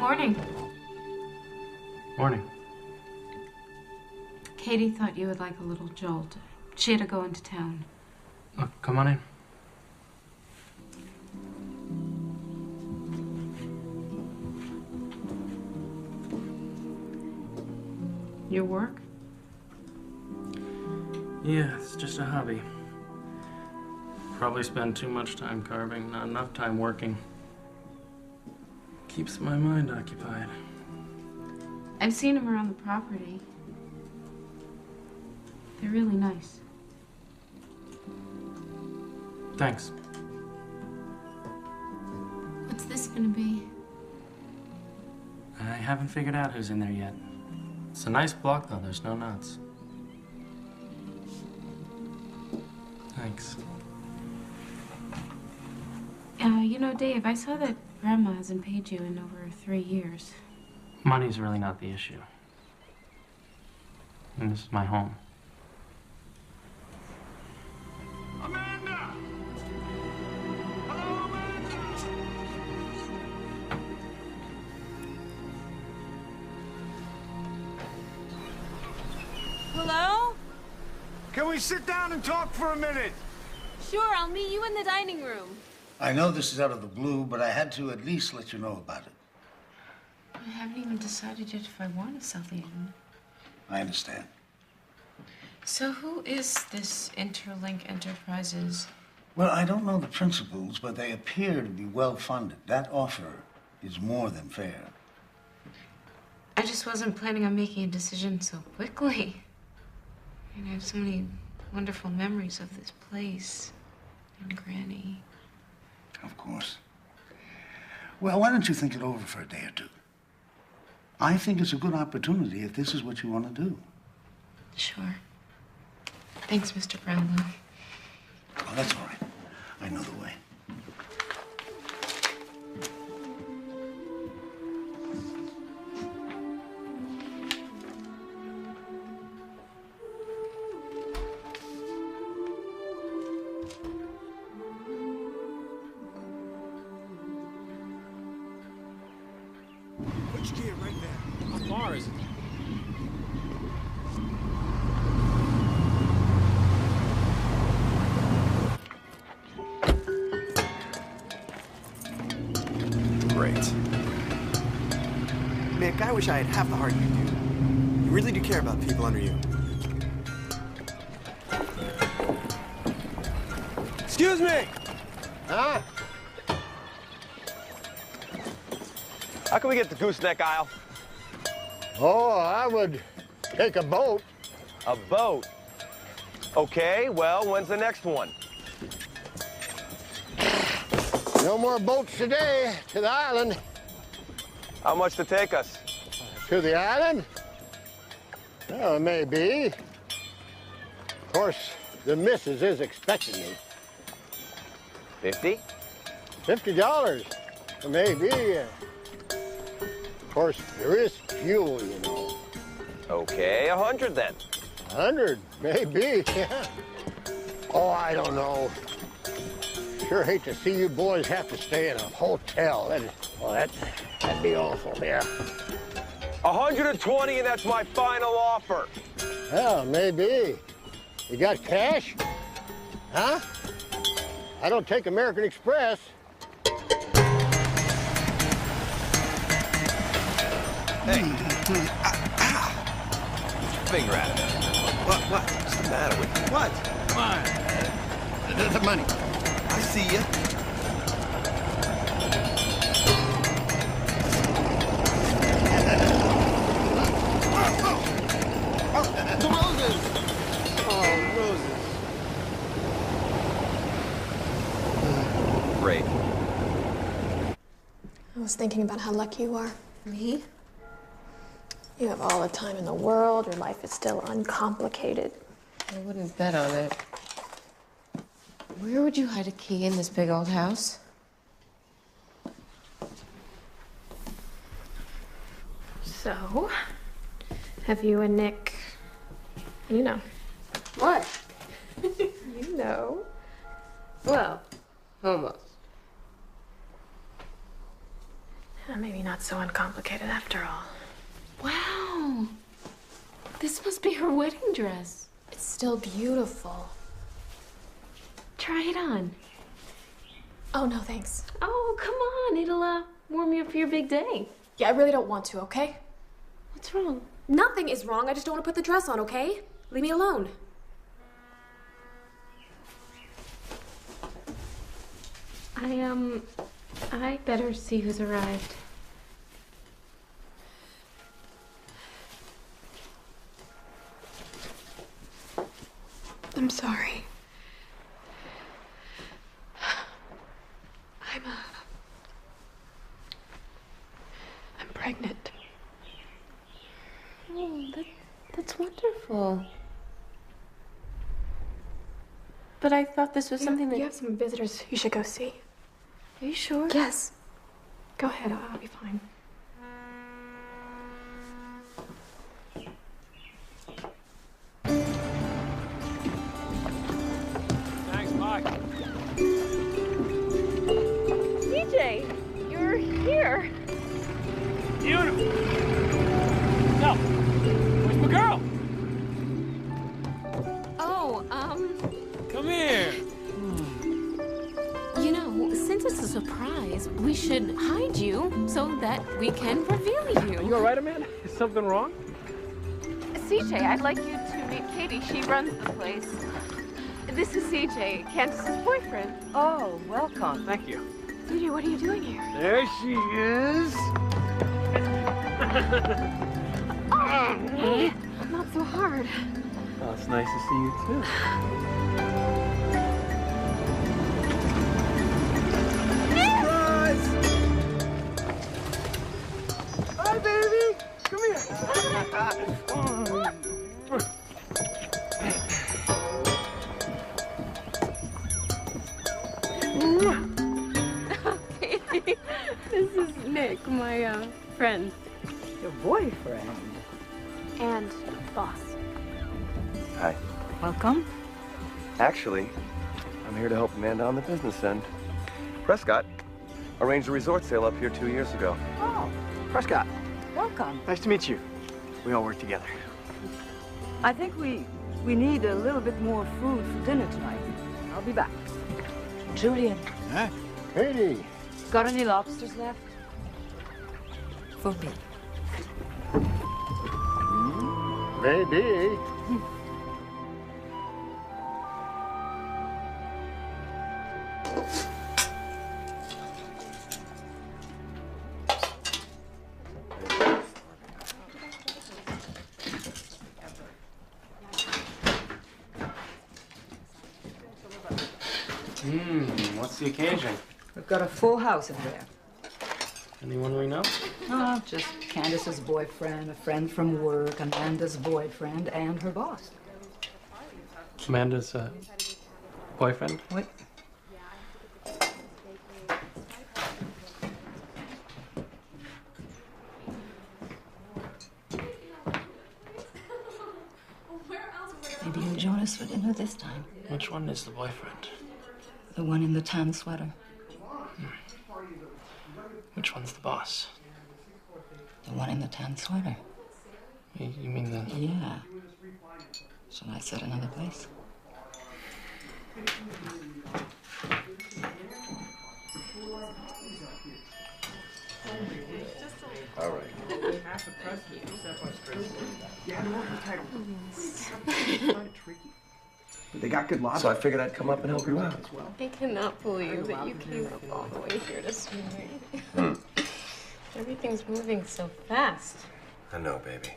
Morning. Morning. Katie thought you would like a little jolt. She had to go into town. Look, come on in. Your work? Yeah, it's just a hobby. Probably spend too much time carving, not enough time working. Keeps my mind occupied. I've seen them around the property. They're really nice. Thanks. What's this gonna be? I haven't figured out who's in there yet. It's a nice block, though. There's no nuts. Thanks. You know, Dave, I saw that Grandma hasn't paid you in over 3 years. Money's really not the issue. And this is my home. Hello? Can we sit down and talk for a minute? Sure, I'll meet you in the dining room. I know this is out of the blue, but I had to at least let you know about it. I haven't even decided yet if I want to sell the inn. I understand. So who is this Interlink Enterprises? Well, I don't know the principals, but they appear to be well-funded. That offer is more than fair. I just wasn't planning on making a decision so quickly. I have so many wonderful memories of this place and Granny. Of course. Well, why don't you think it over for a day or two? I think it's a good opportunity if this is what you want to do. Sure. Thanks, Mr. Brownlow. Oh, that's all right. I know the way. Which gear right there? How far is it? Great. Mick, I wish I had half the heart you do. You really do care about people under you. Excuse me! Huh? How can we get the gooseneck aisle? Oh, I would take a boat. A boat? Okay, well, when's the next one? No more boats today to the island. How much to take us? To the island? Oh, maybe. Of course, the missus is expecting me. 50? $50, maybe. Of course, there is fuel, you know. Okay, 100 then. 100, maybe. Oh, I don't know. Sure hate to see you boys have to stay in a hotel. That'd be awful, yeah. 120, and that's my final offer. Well, maybe. You got cash? Huh? I don't take American Express. Hey. Ow. Get your finger out of it. What? What's the matter with you? What? Come on. The money. I see ya. The roses! Oh, roses. Great. I was thinking about how lucky you are. Me? You have all the time in the world. Your life is still uncomplicated. Well, what is that on it? Where would you hide a key in this big old house? So, have you and Nick, you know. What? You know. Well, almost. Maybe not so uncomplicated after all. Wow. This must be her wedding dress. It's still beautiful. Try it on. Oh, no, thanks. Oh, come on. It'll warm you up for your big day. Yeah, I really don't want to, okay? What's wrong? Nothing is wrong. I just don't want to put the dress on, okay? Leave me alone. I better see who's arrived. I'm sorry. I'm pregnant. Oh, that's wonderful. But I thought this was something that... You have some visitors you should go see. Are you sure? Yes. Go ahead, I'll be fine. Thanks, Mike. CJ, you're here. Beautiful. No. Where's my girl? Oh, Come here. you know, since it's a surprise, we should hide you so that we can reveal you. Are you all right, Amanda? Is something wrong? CJ, I'd like you to meet Katie. She runs the place. This is CJ, Candace's boyfriend. Oh, welcome. Thank you. CJ, what are you doing here? There she is. Not so hard. Oh, it's nice to see you, too. Hi, baby. Come here. Katie, this is Nick, my friend. Your boyfriend. And boss. Hi. Welcome. Actually, I'm here to help Amanda on the business end. Prescott arranged a resort sale up here 2 years ago. Oh, Prescott, welcome. nice to meet you. We all work together. I think we need a little bit more food for dinner tonight. I'll be back. Julian. Huh? Katie. Got any lobsters left? For me. Maybe. What's the occasion? We've got a full house in there. Anyone we know? Oh, just Candace's boyfriend, a friend from work, Amanda's boyfriend, and her boss. Amanda's boyfriend? What? Maybe you'll join us for dinner this time. Which one is the boyfriend? The one in the tan sweater. Which one's the boss? The one in the tan sweater. You mean the... Yeah. Shall I set another place? All right. They got good lobster. So I figured I'd come up and help you out. I cannot believe that you came up all the way here to see me. Everything's moving so fast. I know, baby.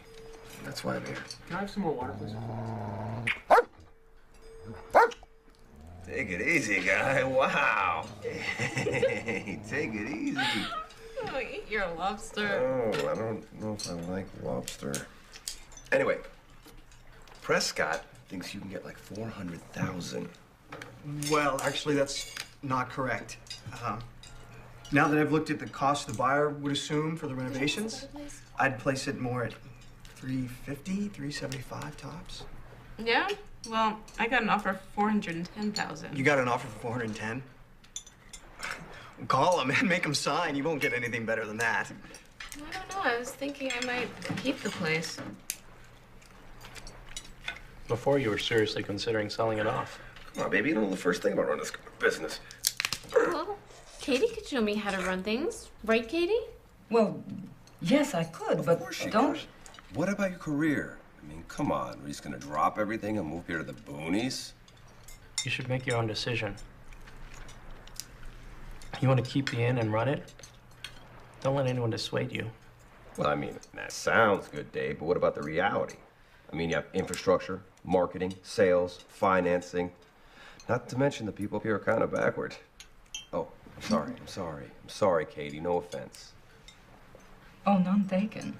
That's why I'm here. Can I have some more water, please? Take it easy, guy. Wow. Hey, take it easy. Oh, eat your lobster. Oh, I don't know if I like lobster. Anyway, Prescott thinks you can get like 400,000. Well, actually, that's not correct. Now that I've looked at the cost the buyer would assume for the renovations, I'd place it more at 350, 375 tops. Yeah? Well, I got an offer for 410,000. You got an offer for 410? Call him and make him sign. You won't get anything better than that. I don't know. I was thinking I might keep the place. Before you were seriously considering selling it off. Come on, baby. You don't know the first thing about running this business. Well, Katie could show me how to run things. Right, Katie? Well, yes, I could, but don't. What about your career? I mean, come on. We're just gonna drop everything and move here to the boonies? You should make your own decision. You want to keep the inn and run it? Don't let anyone dissuade you. Well, I mean, that sounds good, Dave, but what about the reality? I mean, you have infrastructure, marketing, sales, financing. Not to mention the people up here are kind of backward. Oh, I'm sorry, Katie. No offense. Oh, none taken.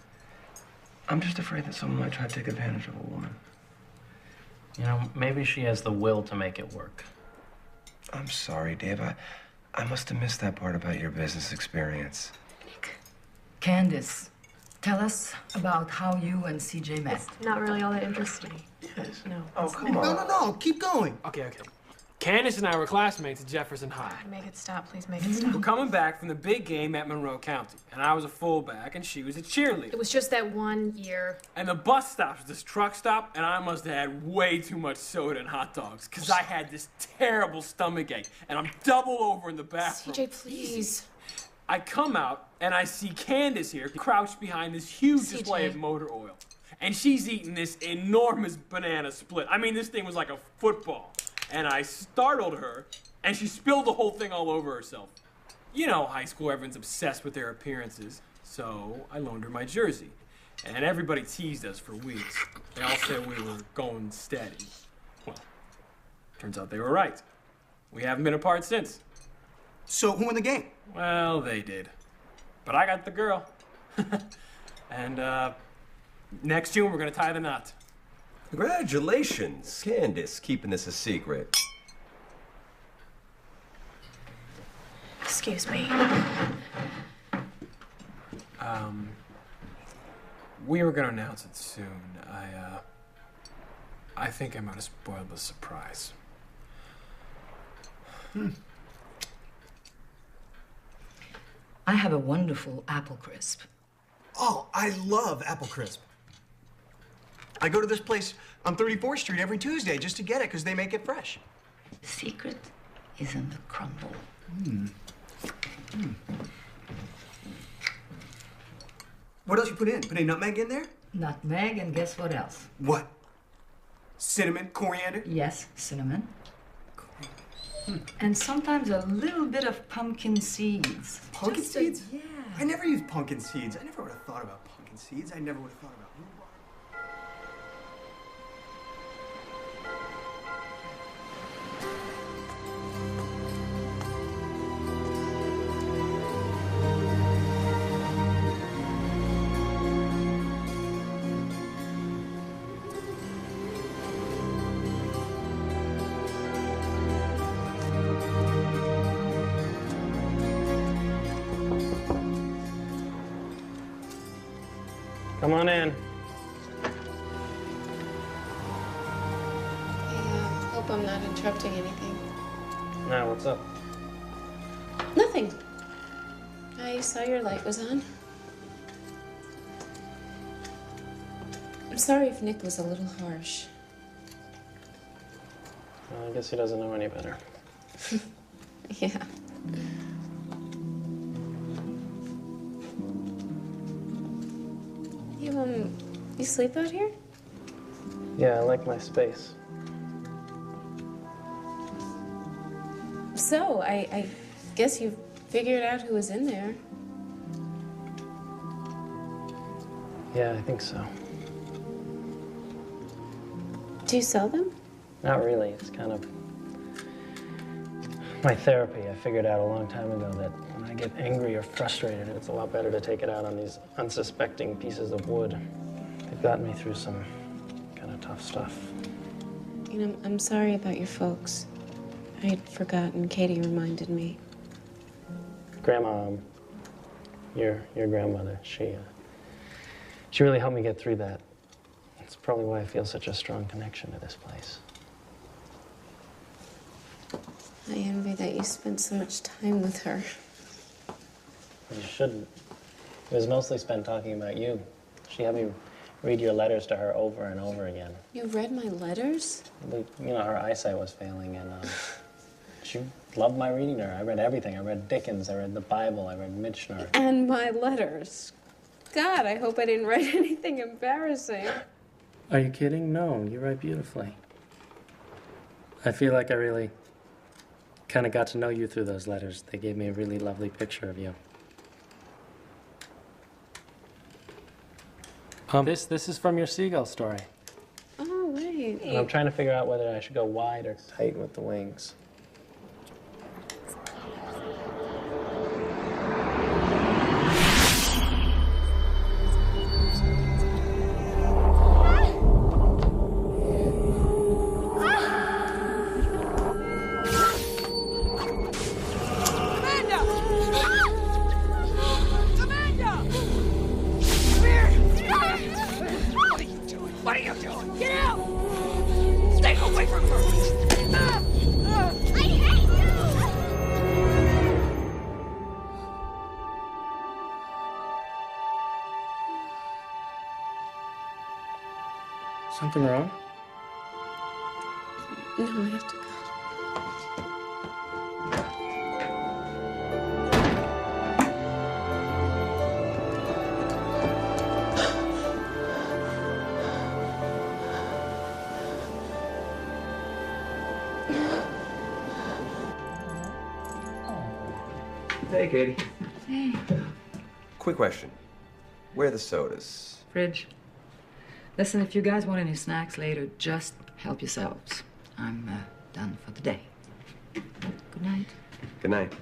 I'm just afraid that someone might try to take advantage of a woman. You know, maybe she has the will to make it work. I'm sorry, Dave. I must have missed that part about your business experience. Candace, tell us about how you and CJ met. It's not really all that interesting. Yes. No. Oh, come on. No. Keep going. Okay. Candace and I were classmates at Jefferson High. Make it stop, please make it stop. We're coming back from the big game at Monroe County, and I was a fullback, and she was a cheerleader. It was just that 1 year. And the bus stop was this truck stop, and I must have had way too much soda and hot dogs, because I had this terrible stomach ache, and I'm double over in the bathroom. CJ, please. I come out, and I see Candace here, crouched behind this huge display of motor oil. And she's eating this enormous banana split. I mean, this thing was like a football. And I startled her, and she spilled the whole thing all over herself. You know, high school, everyone's obsessed with their appearances. So I loaned her my jersey. And everybody teased us for weeks. They all said we were going steady. Well, turns out they were right. We haven't been apart since. So who won the game? Well, they did. But I got the girl. And next June, we're gonna tie the knot. Congratulations, Candace, keeping this a secret. Excuse me. We were gonna announce it soon. I think I might have spoiled the surprise. I have a wonderful apple crisp. Oh, I love apple crisp. I go to this place on 34th Street every Tuesday just to get it because they make it fresh. The secret is in the crumble. What else you put in? Put any nutmeg in there? Nutmeg, and guess what else? What? Cinnamon, coriander? Yes, cinnamon. And sometimes a little bit of pumpkin seeds. Pumpkin Just seeds? Yeah. I never use pumpkin seeds. I never would have thought about pumpkin seeds. I never would have thought about rhubarb. Come on in. I hope I'm not interrupting anything. Now, what's up? Nothing. I saw your light was on. I'm sorry if Nick was a little harsh. Well, I guess he doesn't know any better. Yeah. You sleep out here? Yeah, I like my space. So, I guess you figured out who was in there. Yeah, I think so. Do you sell them? Not really. It's kind of my therapy. I figured out a long time ago that when I get angry or frustrated, it's a lot better to take it out on these unsuspecting pieces of wood. They've gotten me through some kind of tough stuff. You know, I'm sorry about your folks. I had forgotten. Katie reminded me. Grandma, your grandmother, she really helped me get through that. It's probably why I feel such a strong connection to this place. I envy that you spent so much time with her. You shouldn't. It was mostly spent talking about you. She had me read your letters to her over and over again. You read my letters? You know, her eyesight was failing, and she loved my reading to her. I read everything. I read Dickens, I read the Bible, I read Michener. And my letters. God, I hope I didn't write anything embarrassing. Are you kidding? No, you write beautifully. I feel like I really kind of got to know you through those letters. They gave me a really lovely picture of you. This is from your seagull story. Oh, wait. And I'm trying to figure out whether I should go wide or tight with the wings. What are you doing? Get out! Stay away from her! I hate you! Something wrong? No, I have to go. Hey, Katie. Hey. Quick question. Where are the sodas? Fridge. Listen, if you guys want any snacks later, just help yourselves. I'm done for the day. Good night. Good night.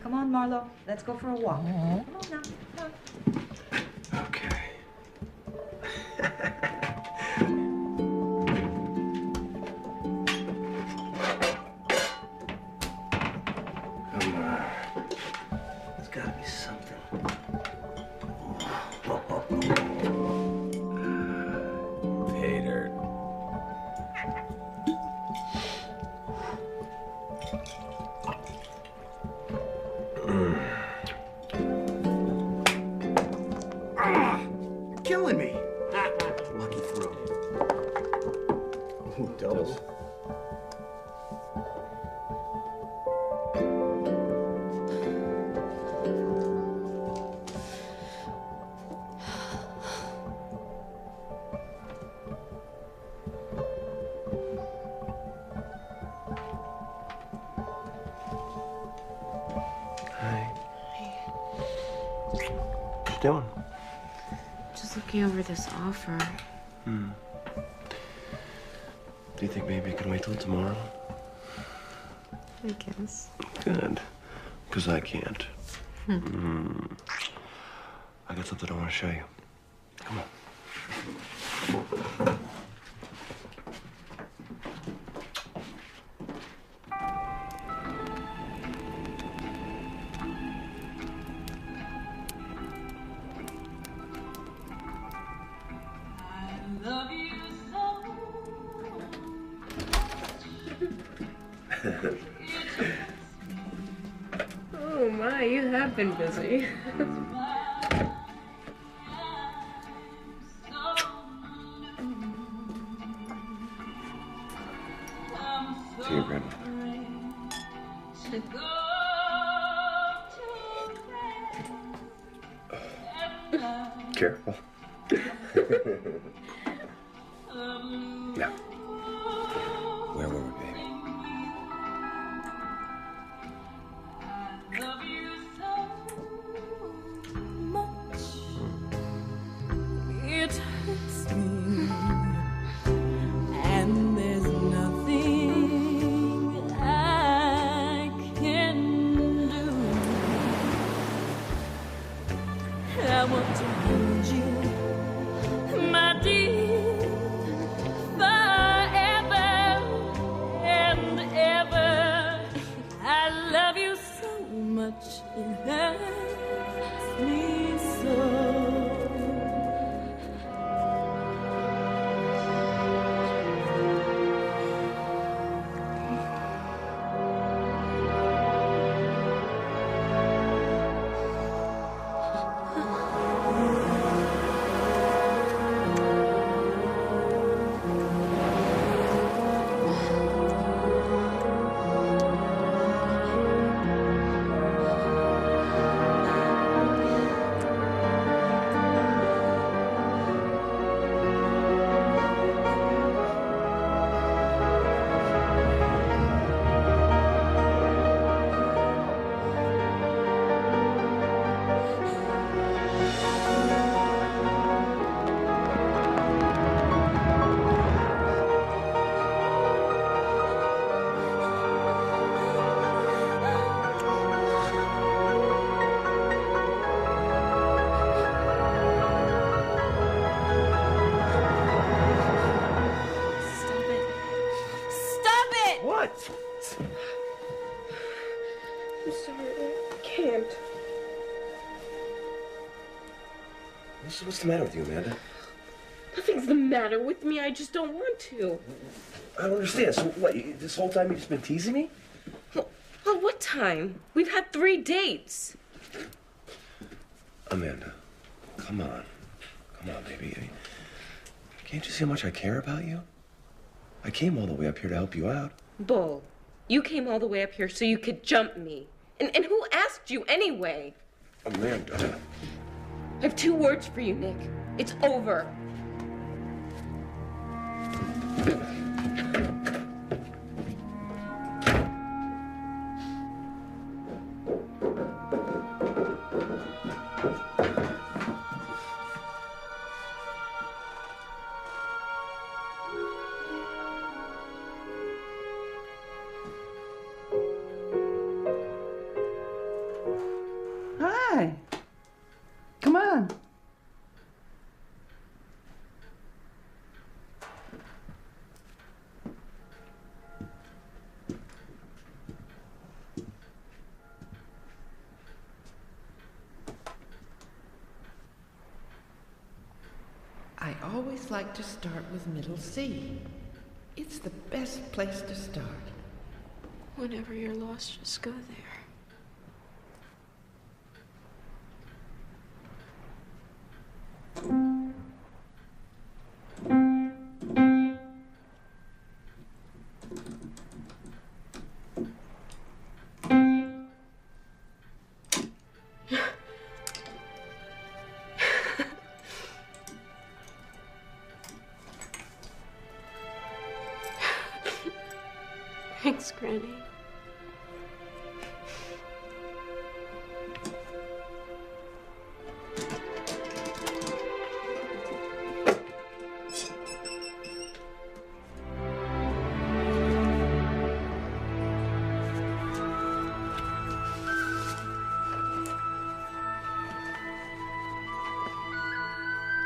Come on, Marlo. Let's go for a walk. Come on now. Come on. Okay. There's gotta be something. Pay dirt. You're killing me. Lucky throw. Ooh, doubles. What you doing? Just looking over this offer. Do you think maybe you can wait till tomorrow? I guess. Good. Because I can't. Hmm. I got something I want to show you. Come on. Oh my, you have been busy. To your grandmother. Careful. Now, where were we, baby? It hurts me, and there's nothing I can do. I want to hold you, my dear, forever sorry. I can't. What's the matter with you, Amanda? Nothing's the matter with me. I just don't want to. I don't understand. So what, this whole time you've just been teasing me? Well, what time? We've had 3 dates. Amanda, come on. Come on, baby. Can't you see how much I care about you? I came all the way up here to help you out. Bull, you came all the way up here so you could jump me. And who asked you anyway? Amanda. I have 2 words for you, Nick. It's over. Hi. Come on. I always like to start with middle C. It's the best place to start. Whenever you're lost, just go there. Thanks, Granny.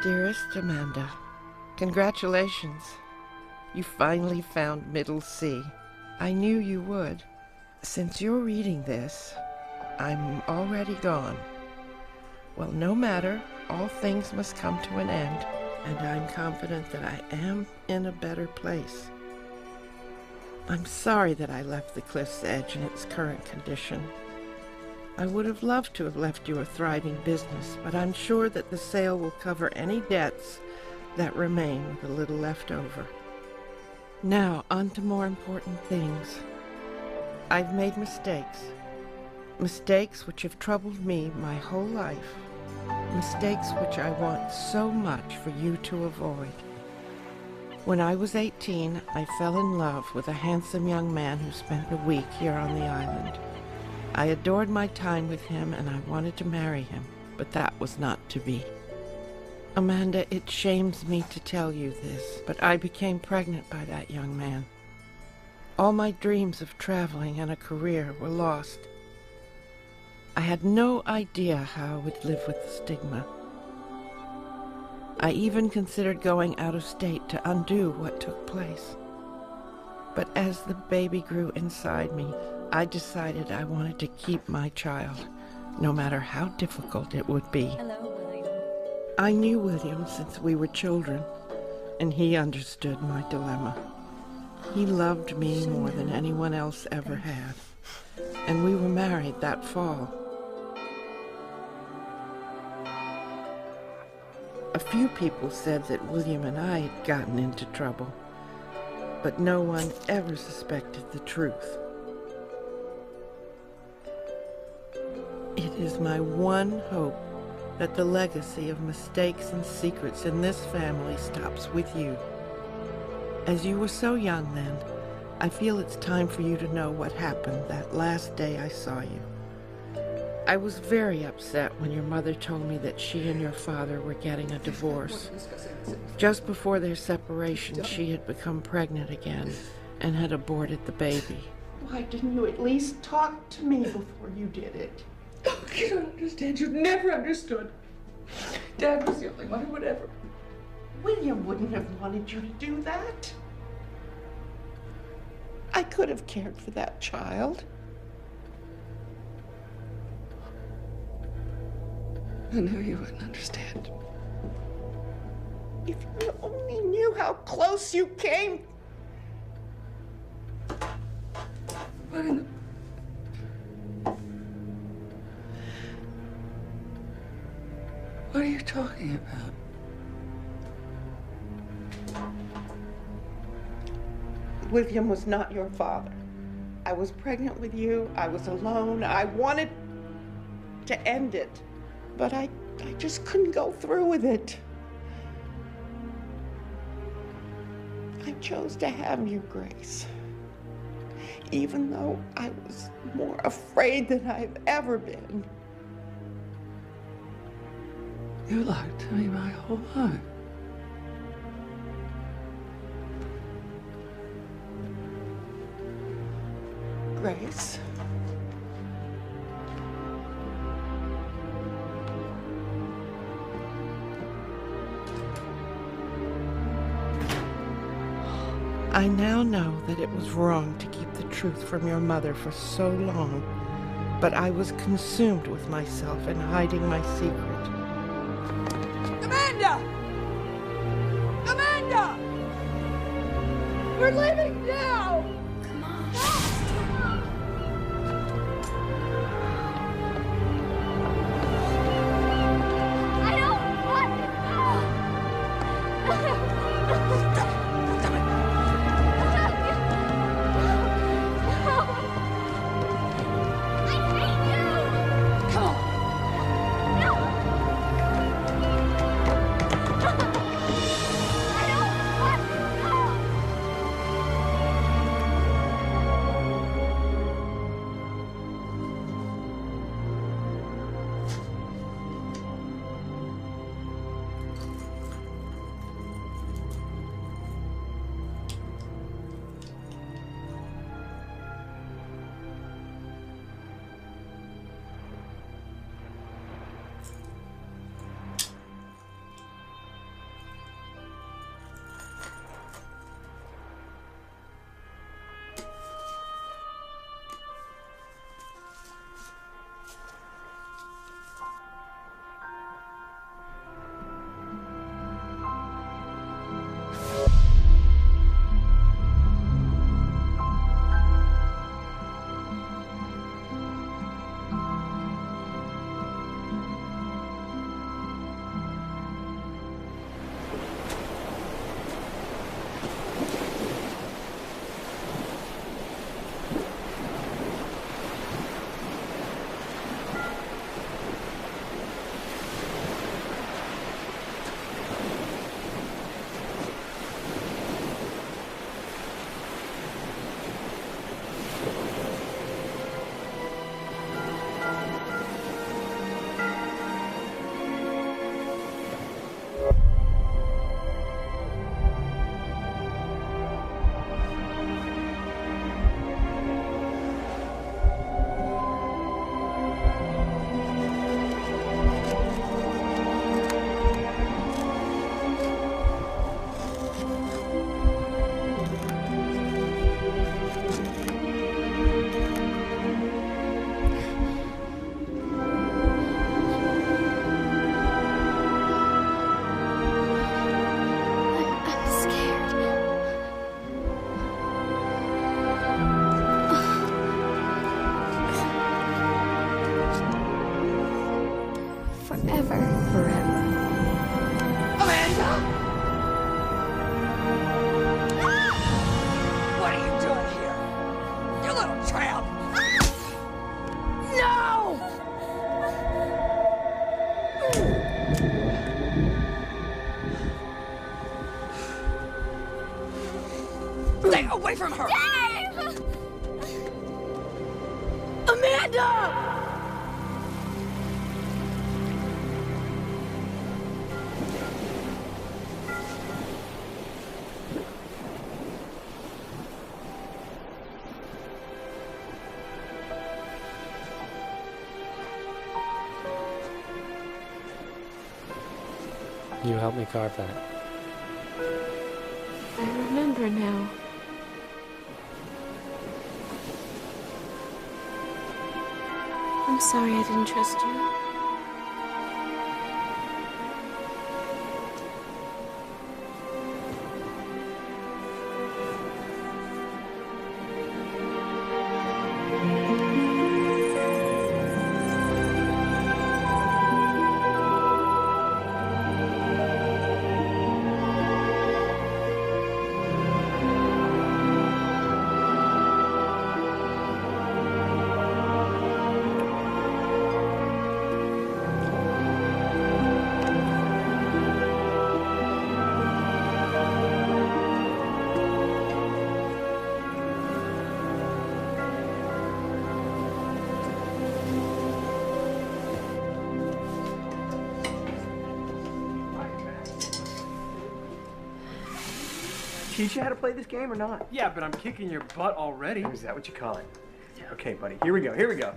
Dearest Amanda, congratulations. You finally found middle C. I knew you would. Since you're reading this, I'm already gone. Well, no matter, all things must come to an end, and I'm confident that I am in a better place. I'm sorry that I left the cliff's edge in its current condition. I would have loved to have left you a thriving business, but I'm sure that the sale will cover any debts that remain with a little left over. Now, on to more important things. I've made mistakes. Mistakes which have troubled me my whole life. Mistakes which I want so much for you to avoid. When I was 18, I fell in love with a handsome young man who spent a week here on the island. I adored my time with him and I wanted to marry him, but that was not to be. Amanda, it shames me to tell you this, but I became pregnant by that young man. All my dreams of traveling and a career were lost. I had no idea how I would live with the stigma. I even considered going out of state to undo what took place. But as the baby grew inside me, I decided I wanted to keep my child, no matter how difficult it would be. Hello, William. I knew William since we were children, and he understood my dilemma. He loved me more than anyone else ever had, and we were married that fall. A few people said that William and I had gotten into trouble, but no one ever suspected the truth. It is my one hope that the legacy of mistakes and secrets in this family stops with you. As you were so young then, I feel it's time for you to know what happened that last day I saw you. I was very upset when your mother told me that she and your father were getting a divorce. Just before their separation, she had become pregnant again and had aborted the baby. Why didn't you at least talk to me before you did it? Oh, you don't understand. You've never understood. Dad was the only one who would ever. William wouldn't have wanted you to do that. I could have cared for that child. I knew you wouldn't understand. If you only knew how close you came. What in the... What are you talking about? William was not your father. I was pregnant with you. I was alone. I wanted to end it, but I just couldn't go through with it. I chose to have you, Grace, even though I was more afraid than I've ever been. You lied to me my whole life. Grace. I now know that it was wrong to keep the truth from your mother for so long, but I was consumed with myself and hiding my secret. Amanda! Amanda! We're leaving now! Come on. I don't want to go! Stay away from her! Dave! Amanda! You helped me carve that. I remember now. I'm sorry I didn't trust you. teach you how to play this game or not? Yeah, but I'm kicking your butt already. Is that what you call it? Okay, buddy. Here we go. Here we go.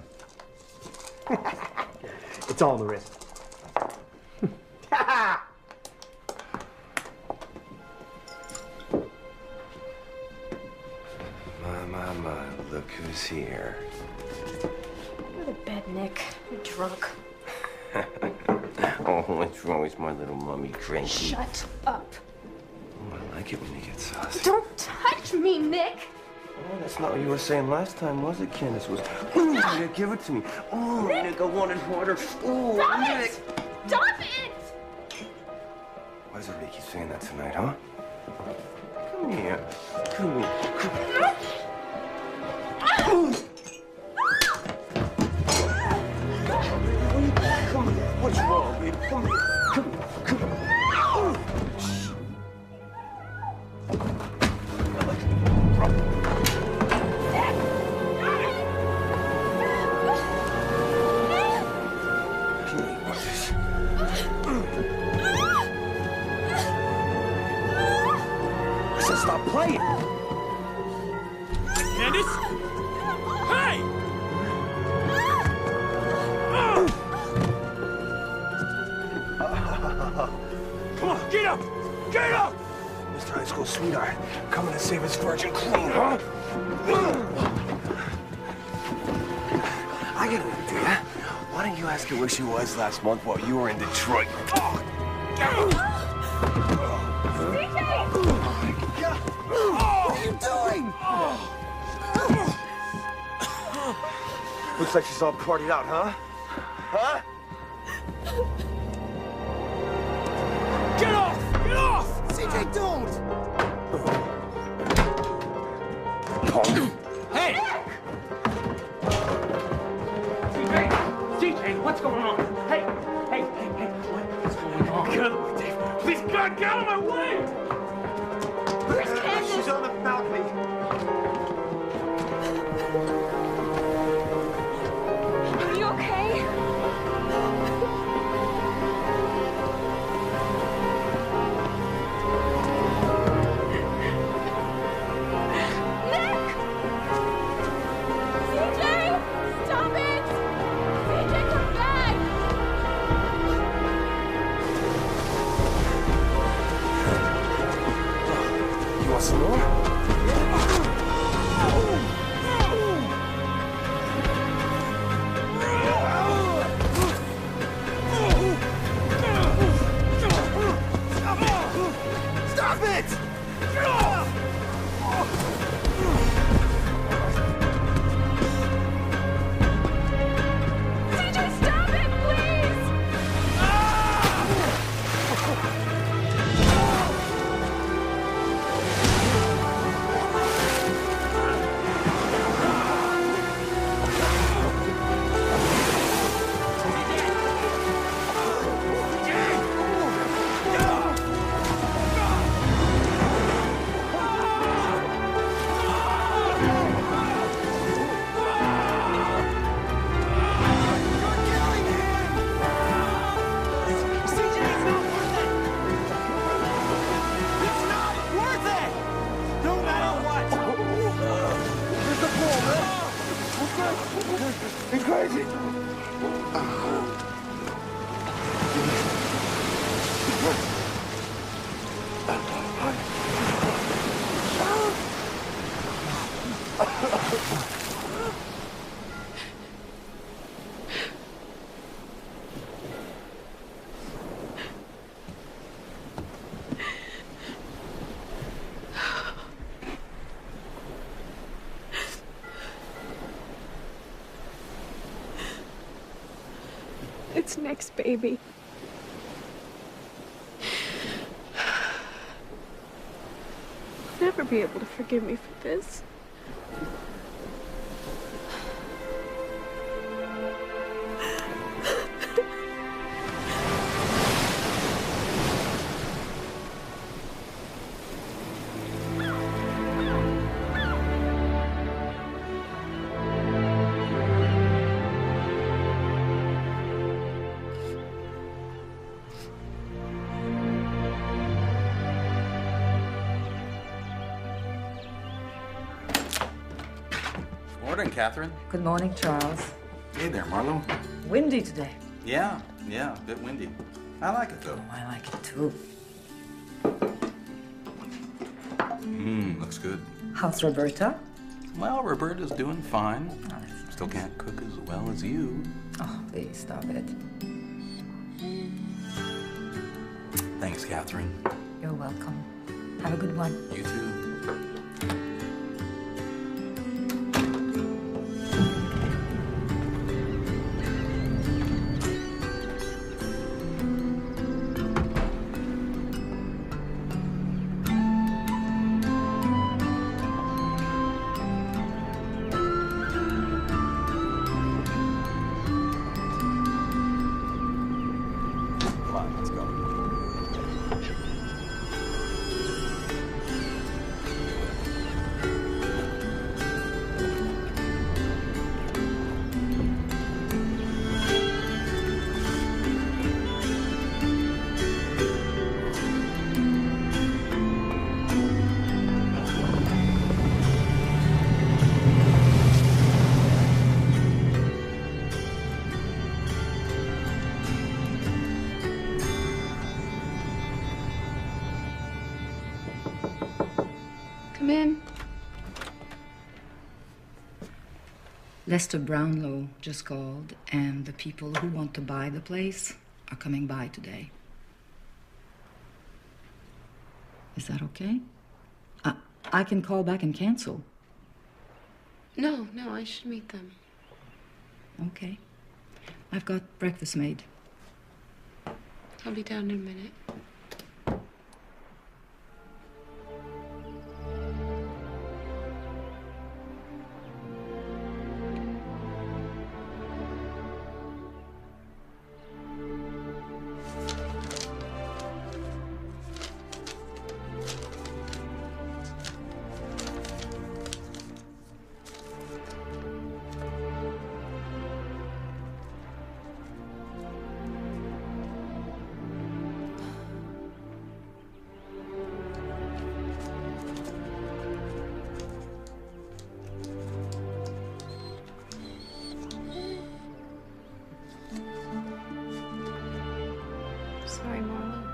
It's all on the wrist. My, look who's here. Go to bed, Nick. You're drunk. Oh, what's wrong with my little mummy drinking? Shut up. Oh, I like it when you get saucy. Don't touch me, Nick. Oh, that's not what you were saying last time, was it, Candace? Was, ooh, Nick, give it to me. Oh, Nick, I want it harder. Ooh, Stop Nick. it! Stop it! Why does everybody keep saying that tonight, huh? Come here. Come here. Come here. Come here. What's wrong, baby? Come here. Come here. Come here. I said stop playing. Candace? Hey! Come on, get up! Get up! Mr. High School Sweetheart, coming to save his virgin queen, huh? I got an idea. Why don't you ask her where she was last month while you were in Detroit? CJ! What are you doing? Looks like she's all partied out, huh? Huh? Get off! Get off! CJ, don't! Punk. Hey! CJ, what's going on? Hey, what's going on? Get out of my way, Dave. Please, God, get out of my way! Where's Candace? She's on the balcony. Are you okay? Nick! CJ! Stop it! CJ, come back! You want some more? Stop it! Get off! CJ, stop it, please! He's crazy. It's Nick's baby. You'll never be able to forgive me for this. morning, Catherine. Good morning, Charles. Hey there, Marlo. Windy today. Yeah, a bit windy. I like it, though. I like it, too. Looks good. How's Roberta? Well, Roberta's doing fine. Still can't cook as well as you. Oh, please stop it. Thanks, Catherine. You're welcome. Have a good one. You too. Come in. Lester Brownlow just called, and the people who want to buy the place are coming by today. Is that okay? I can call back and cancel. No, I should meet them. Okay. I've got breakfast made. I'll be down in a minute. Sorry, Marlo.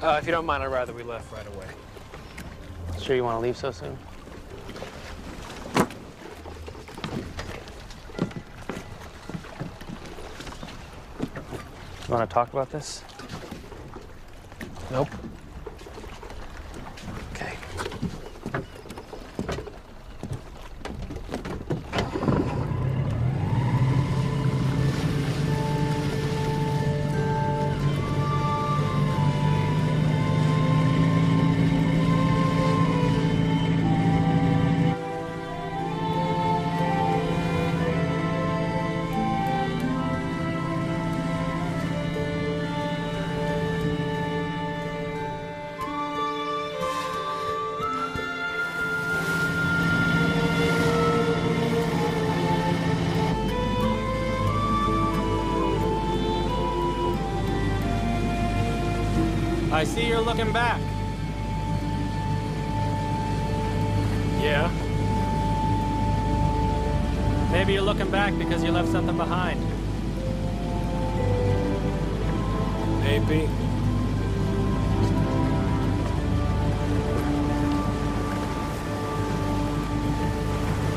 If you don't mind, I'd rather we left right away. Sure you want to leave so soon? You want to talk about this? Nope. Okay. I see you're looking back. Yeah? Maybe you're looking back because you left something behind. Maybe.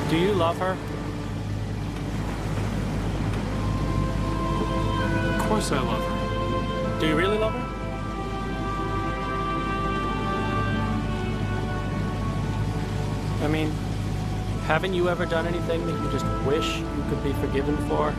Do you love her? Of course I love her. Do you really love her? I mean, haven't you ever done anything that you just wish you could be forgiven for?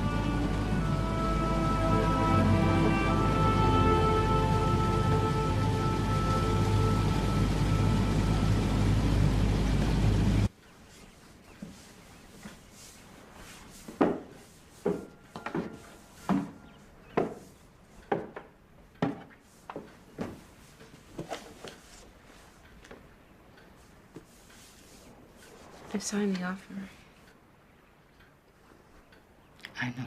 I've signed the offer. I know.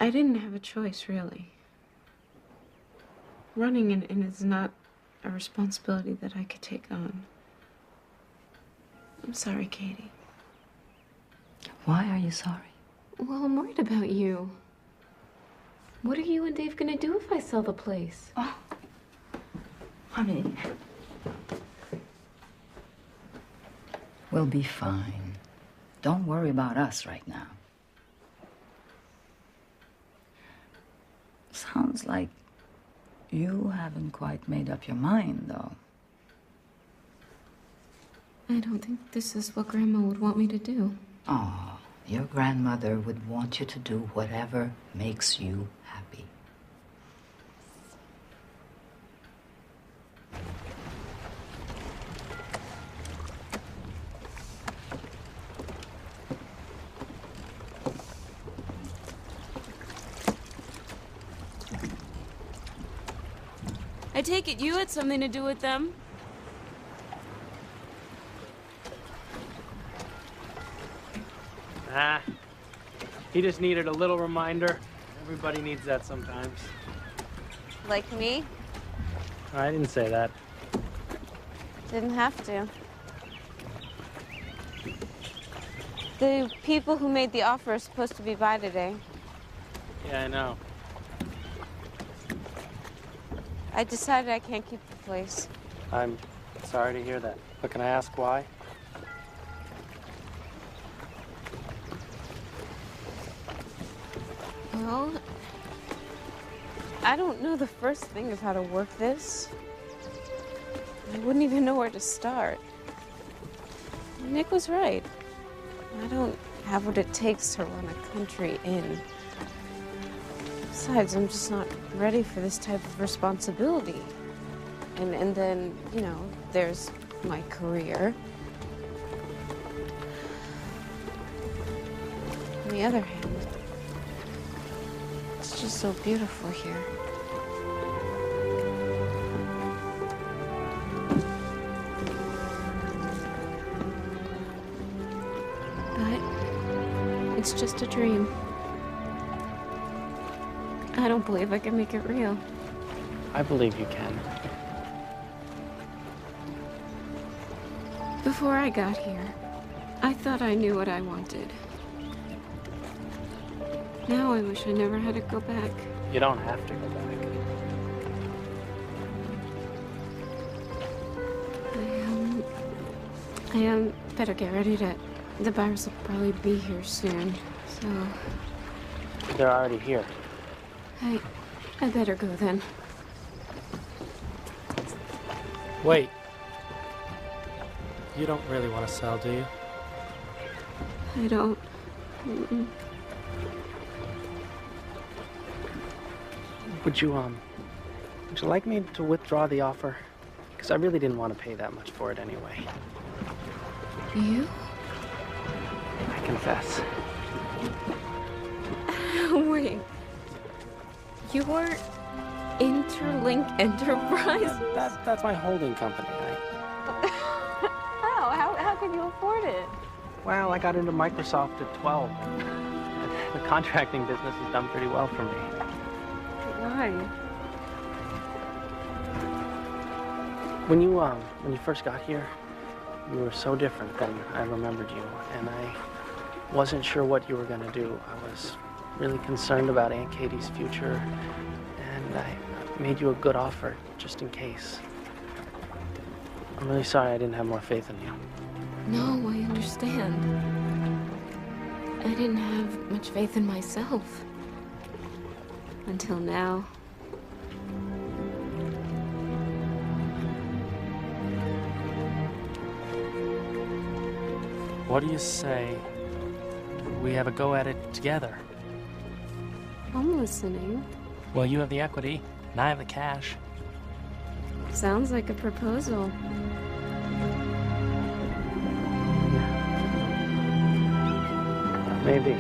I didn't have a choice, really. Running an inn is not a responsibility that I could take on. I'm sorry, Katie. Why are you sorry? Well, I'm worried about you. What are you and Dave gonna do if I sell the place? Oh, honey. We'll be fine. Don't worry about us right now. Sounds like you haven't quite made up your mind, though. I don't think this is what Grandma would want me to do. Oh, your grandmother would want you to do whatever makes you happy. I take it you had something to do with them? Ah, he just needed a little reminder. Everybody needs that sometimes. Like me? I didn't say that. Didn't have to. The people who made the offer are supposed to be by today. Yeah, I know. I decided I can't keep the place. I'm sorry to hear that. But can I ask why? Well, I don't know the first thing of how to work this. I wouldn't even know where to start. Nick was right. I don't have what it takes to run a country inn. Besides, I'm just not ready for this type of responsibility. And then, you know, there's my career. On the other hand, it's just so beautiful here. But it's just a dream. I don't believe I can make it real. I believe you can. Before I got here, I thought I knew what I wanted. Now I wish I never had to go back. You don't have to go back. I better get ready to... The buyers will probably be here soon, so... They're already here. I better go then. Wait. You don't really want to sell, do you? I don't... Mm-mm. Would you like me to withdraw the offer? Because I really didn't want to pay that much for it anyway. You? I confess. Wait. You are Interlink Enterprises? That's my holding company. How can you afford it? Well, I got into Microsoft at 12. The contracting business has done pretty well for me. Why? When you first got here, you were so different than I remembered you, and I wasn't sure what you were going to do. I was really concerned about Aunt Katie's future, and I made you a good offer just in case. I'm really sorry I didn't have more faith in you. No, I understand. I didn't have much faith in myself. Until now. What do you say we have a go at it together? I'm listening. Well, you have the equity, and I have the cash. Sounds like a proposal. Maybe.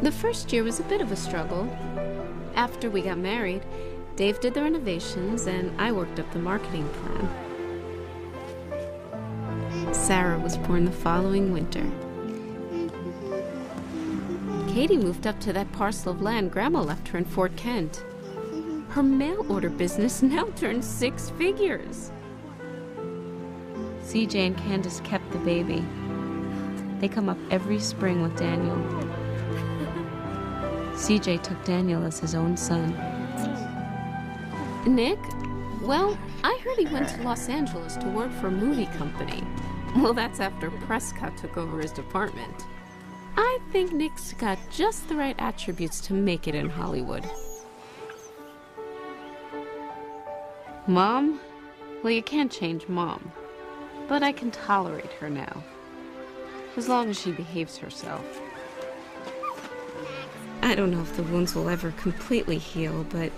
The first year was a bit of a struggle. After we got married, Dave did the renovations and I worked up the marketing plan. Sarah was born the following winter. Katie moved up to that parcel of land Grandma left her in Fort Kent. Her mail order business now turns 6 figures. CJ and Candace kept the baby. They come up every spring with Daniel. CJ took Daniel as his own son. Nick? Well, I heard he went to Los Angeles to work for a movie company. Well, that's after Prescott took over his department. I think Nick's got just the right attributes to make it in Hollywood. Mom? Well, you can't change Mom. But I can tolerate her now. As long as she behaves herself. I don't know if the wounds will ever completely heal, but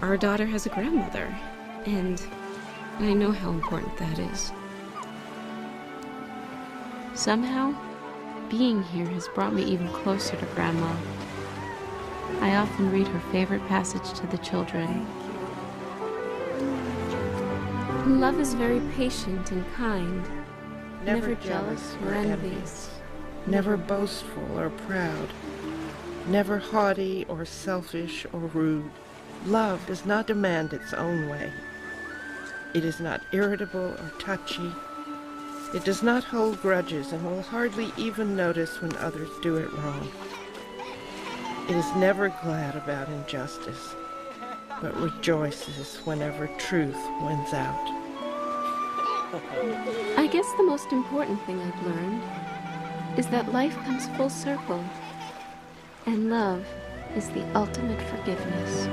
our daughter has a grandmother, and I know how important that is. Somehow, being here has brought me even closer to Grandma. I often read her favorite passage to the children. Love is very patient and kind, never jealous or envious, never boastful or proud, never haughty or selfish or rude. Love does not demand its own way. It is not irritable or touchy. It does not hold grudges and will hardly even notice when others do it wrong. It is never glad about injustice, but rejoices whenever truth wins out. I guess the most important thing I've learned is that life comes full circle, and love is the ultimate forgiveness.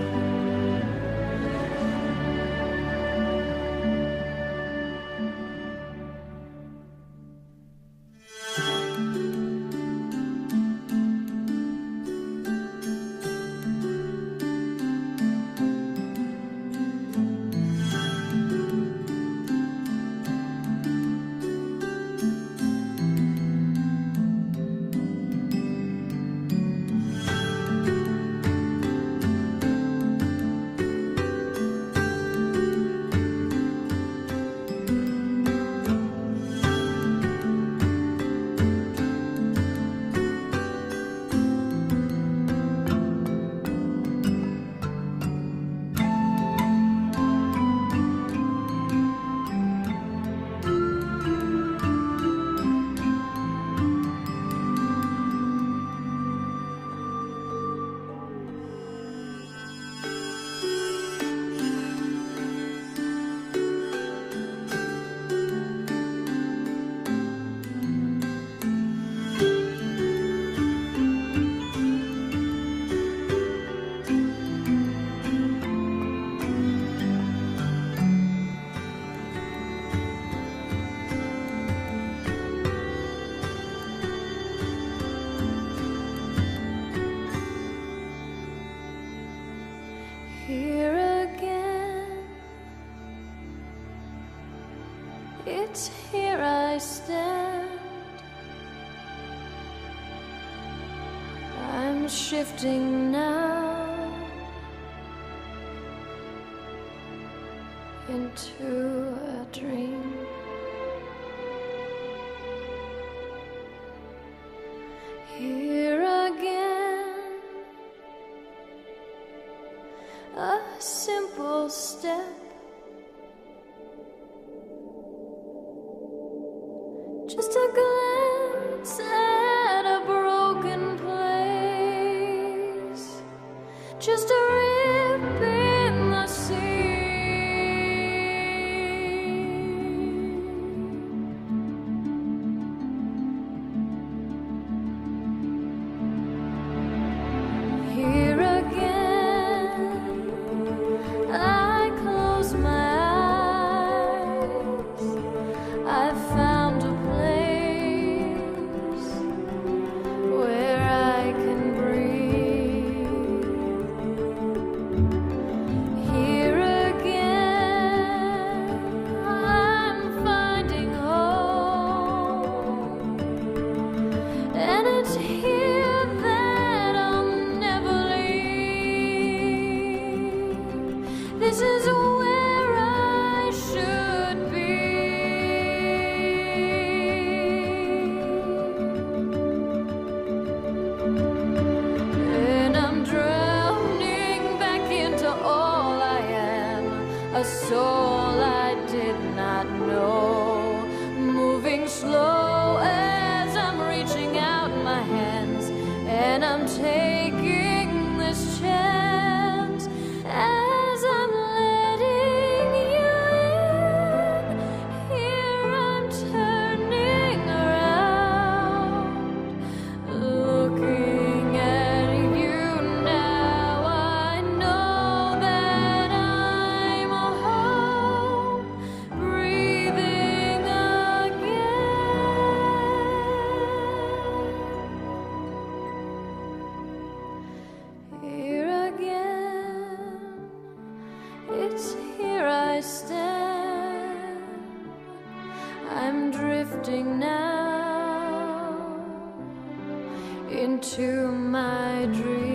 It's here I stand. I'm shifting now into a dream. Here again, a simple step. Just a glance at a broken place, just a rip in the sea. Here again, I close my eyes. I found a place know, moving slow as I'm reaching out my hands, and I'm taking this chance as I'm letting you in. Here I'm turning around, looking at you now. I know that I'm home, breathing again. Here again, it's here I stand. I'm drifting now into my dream.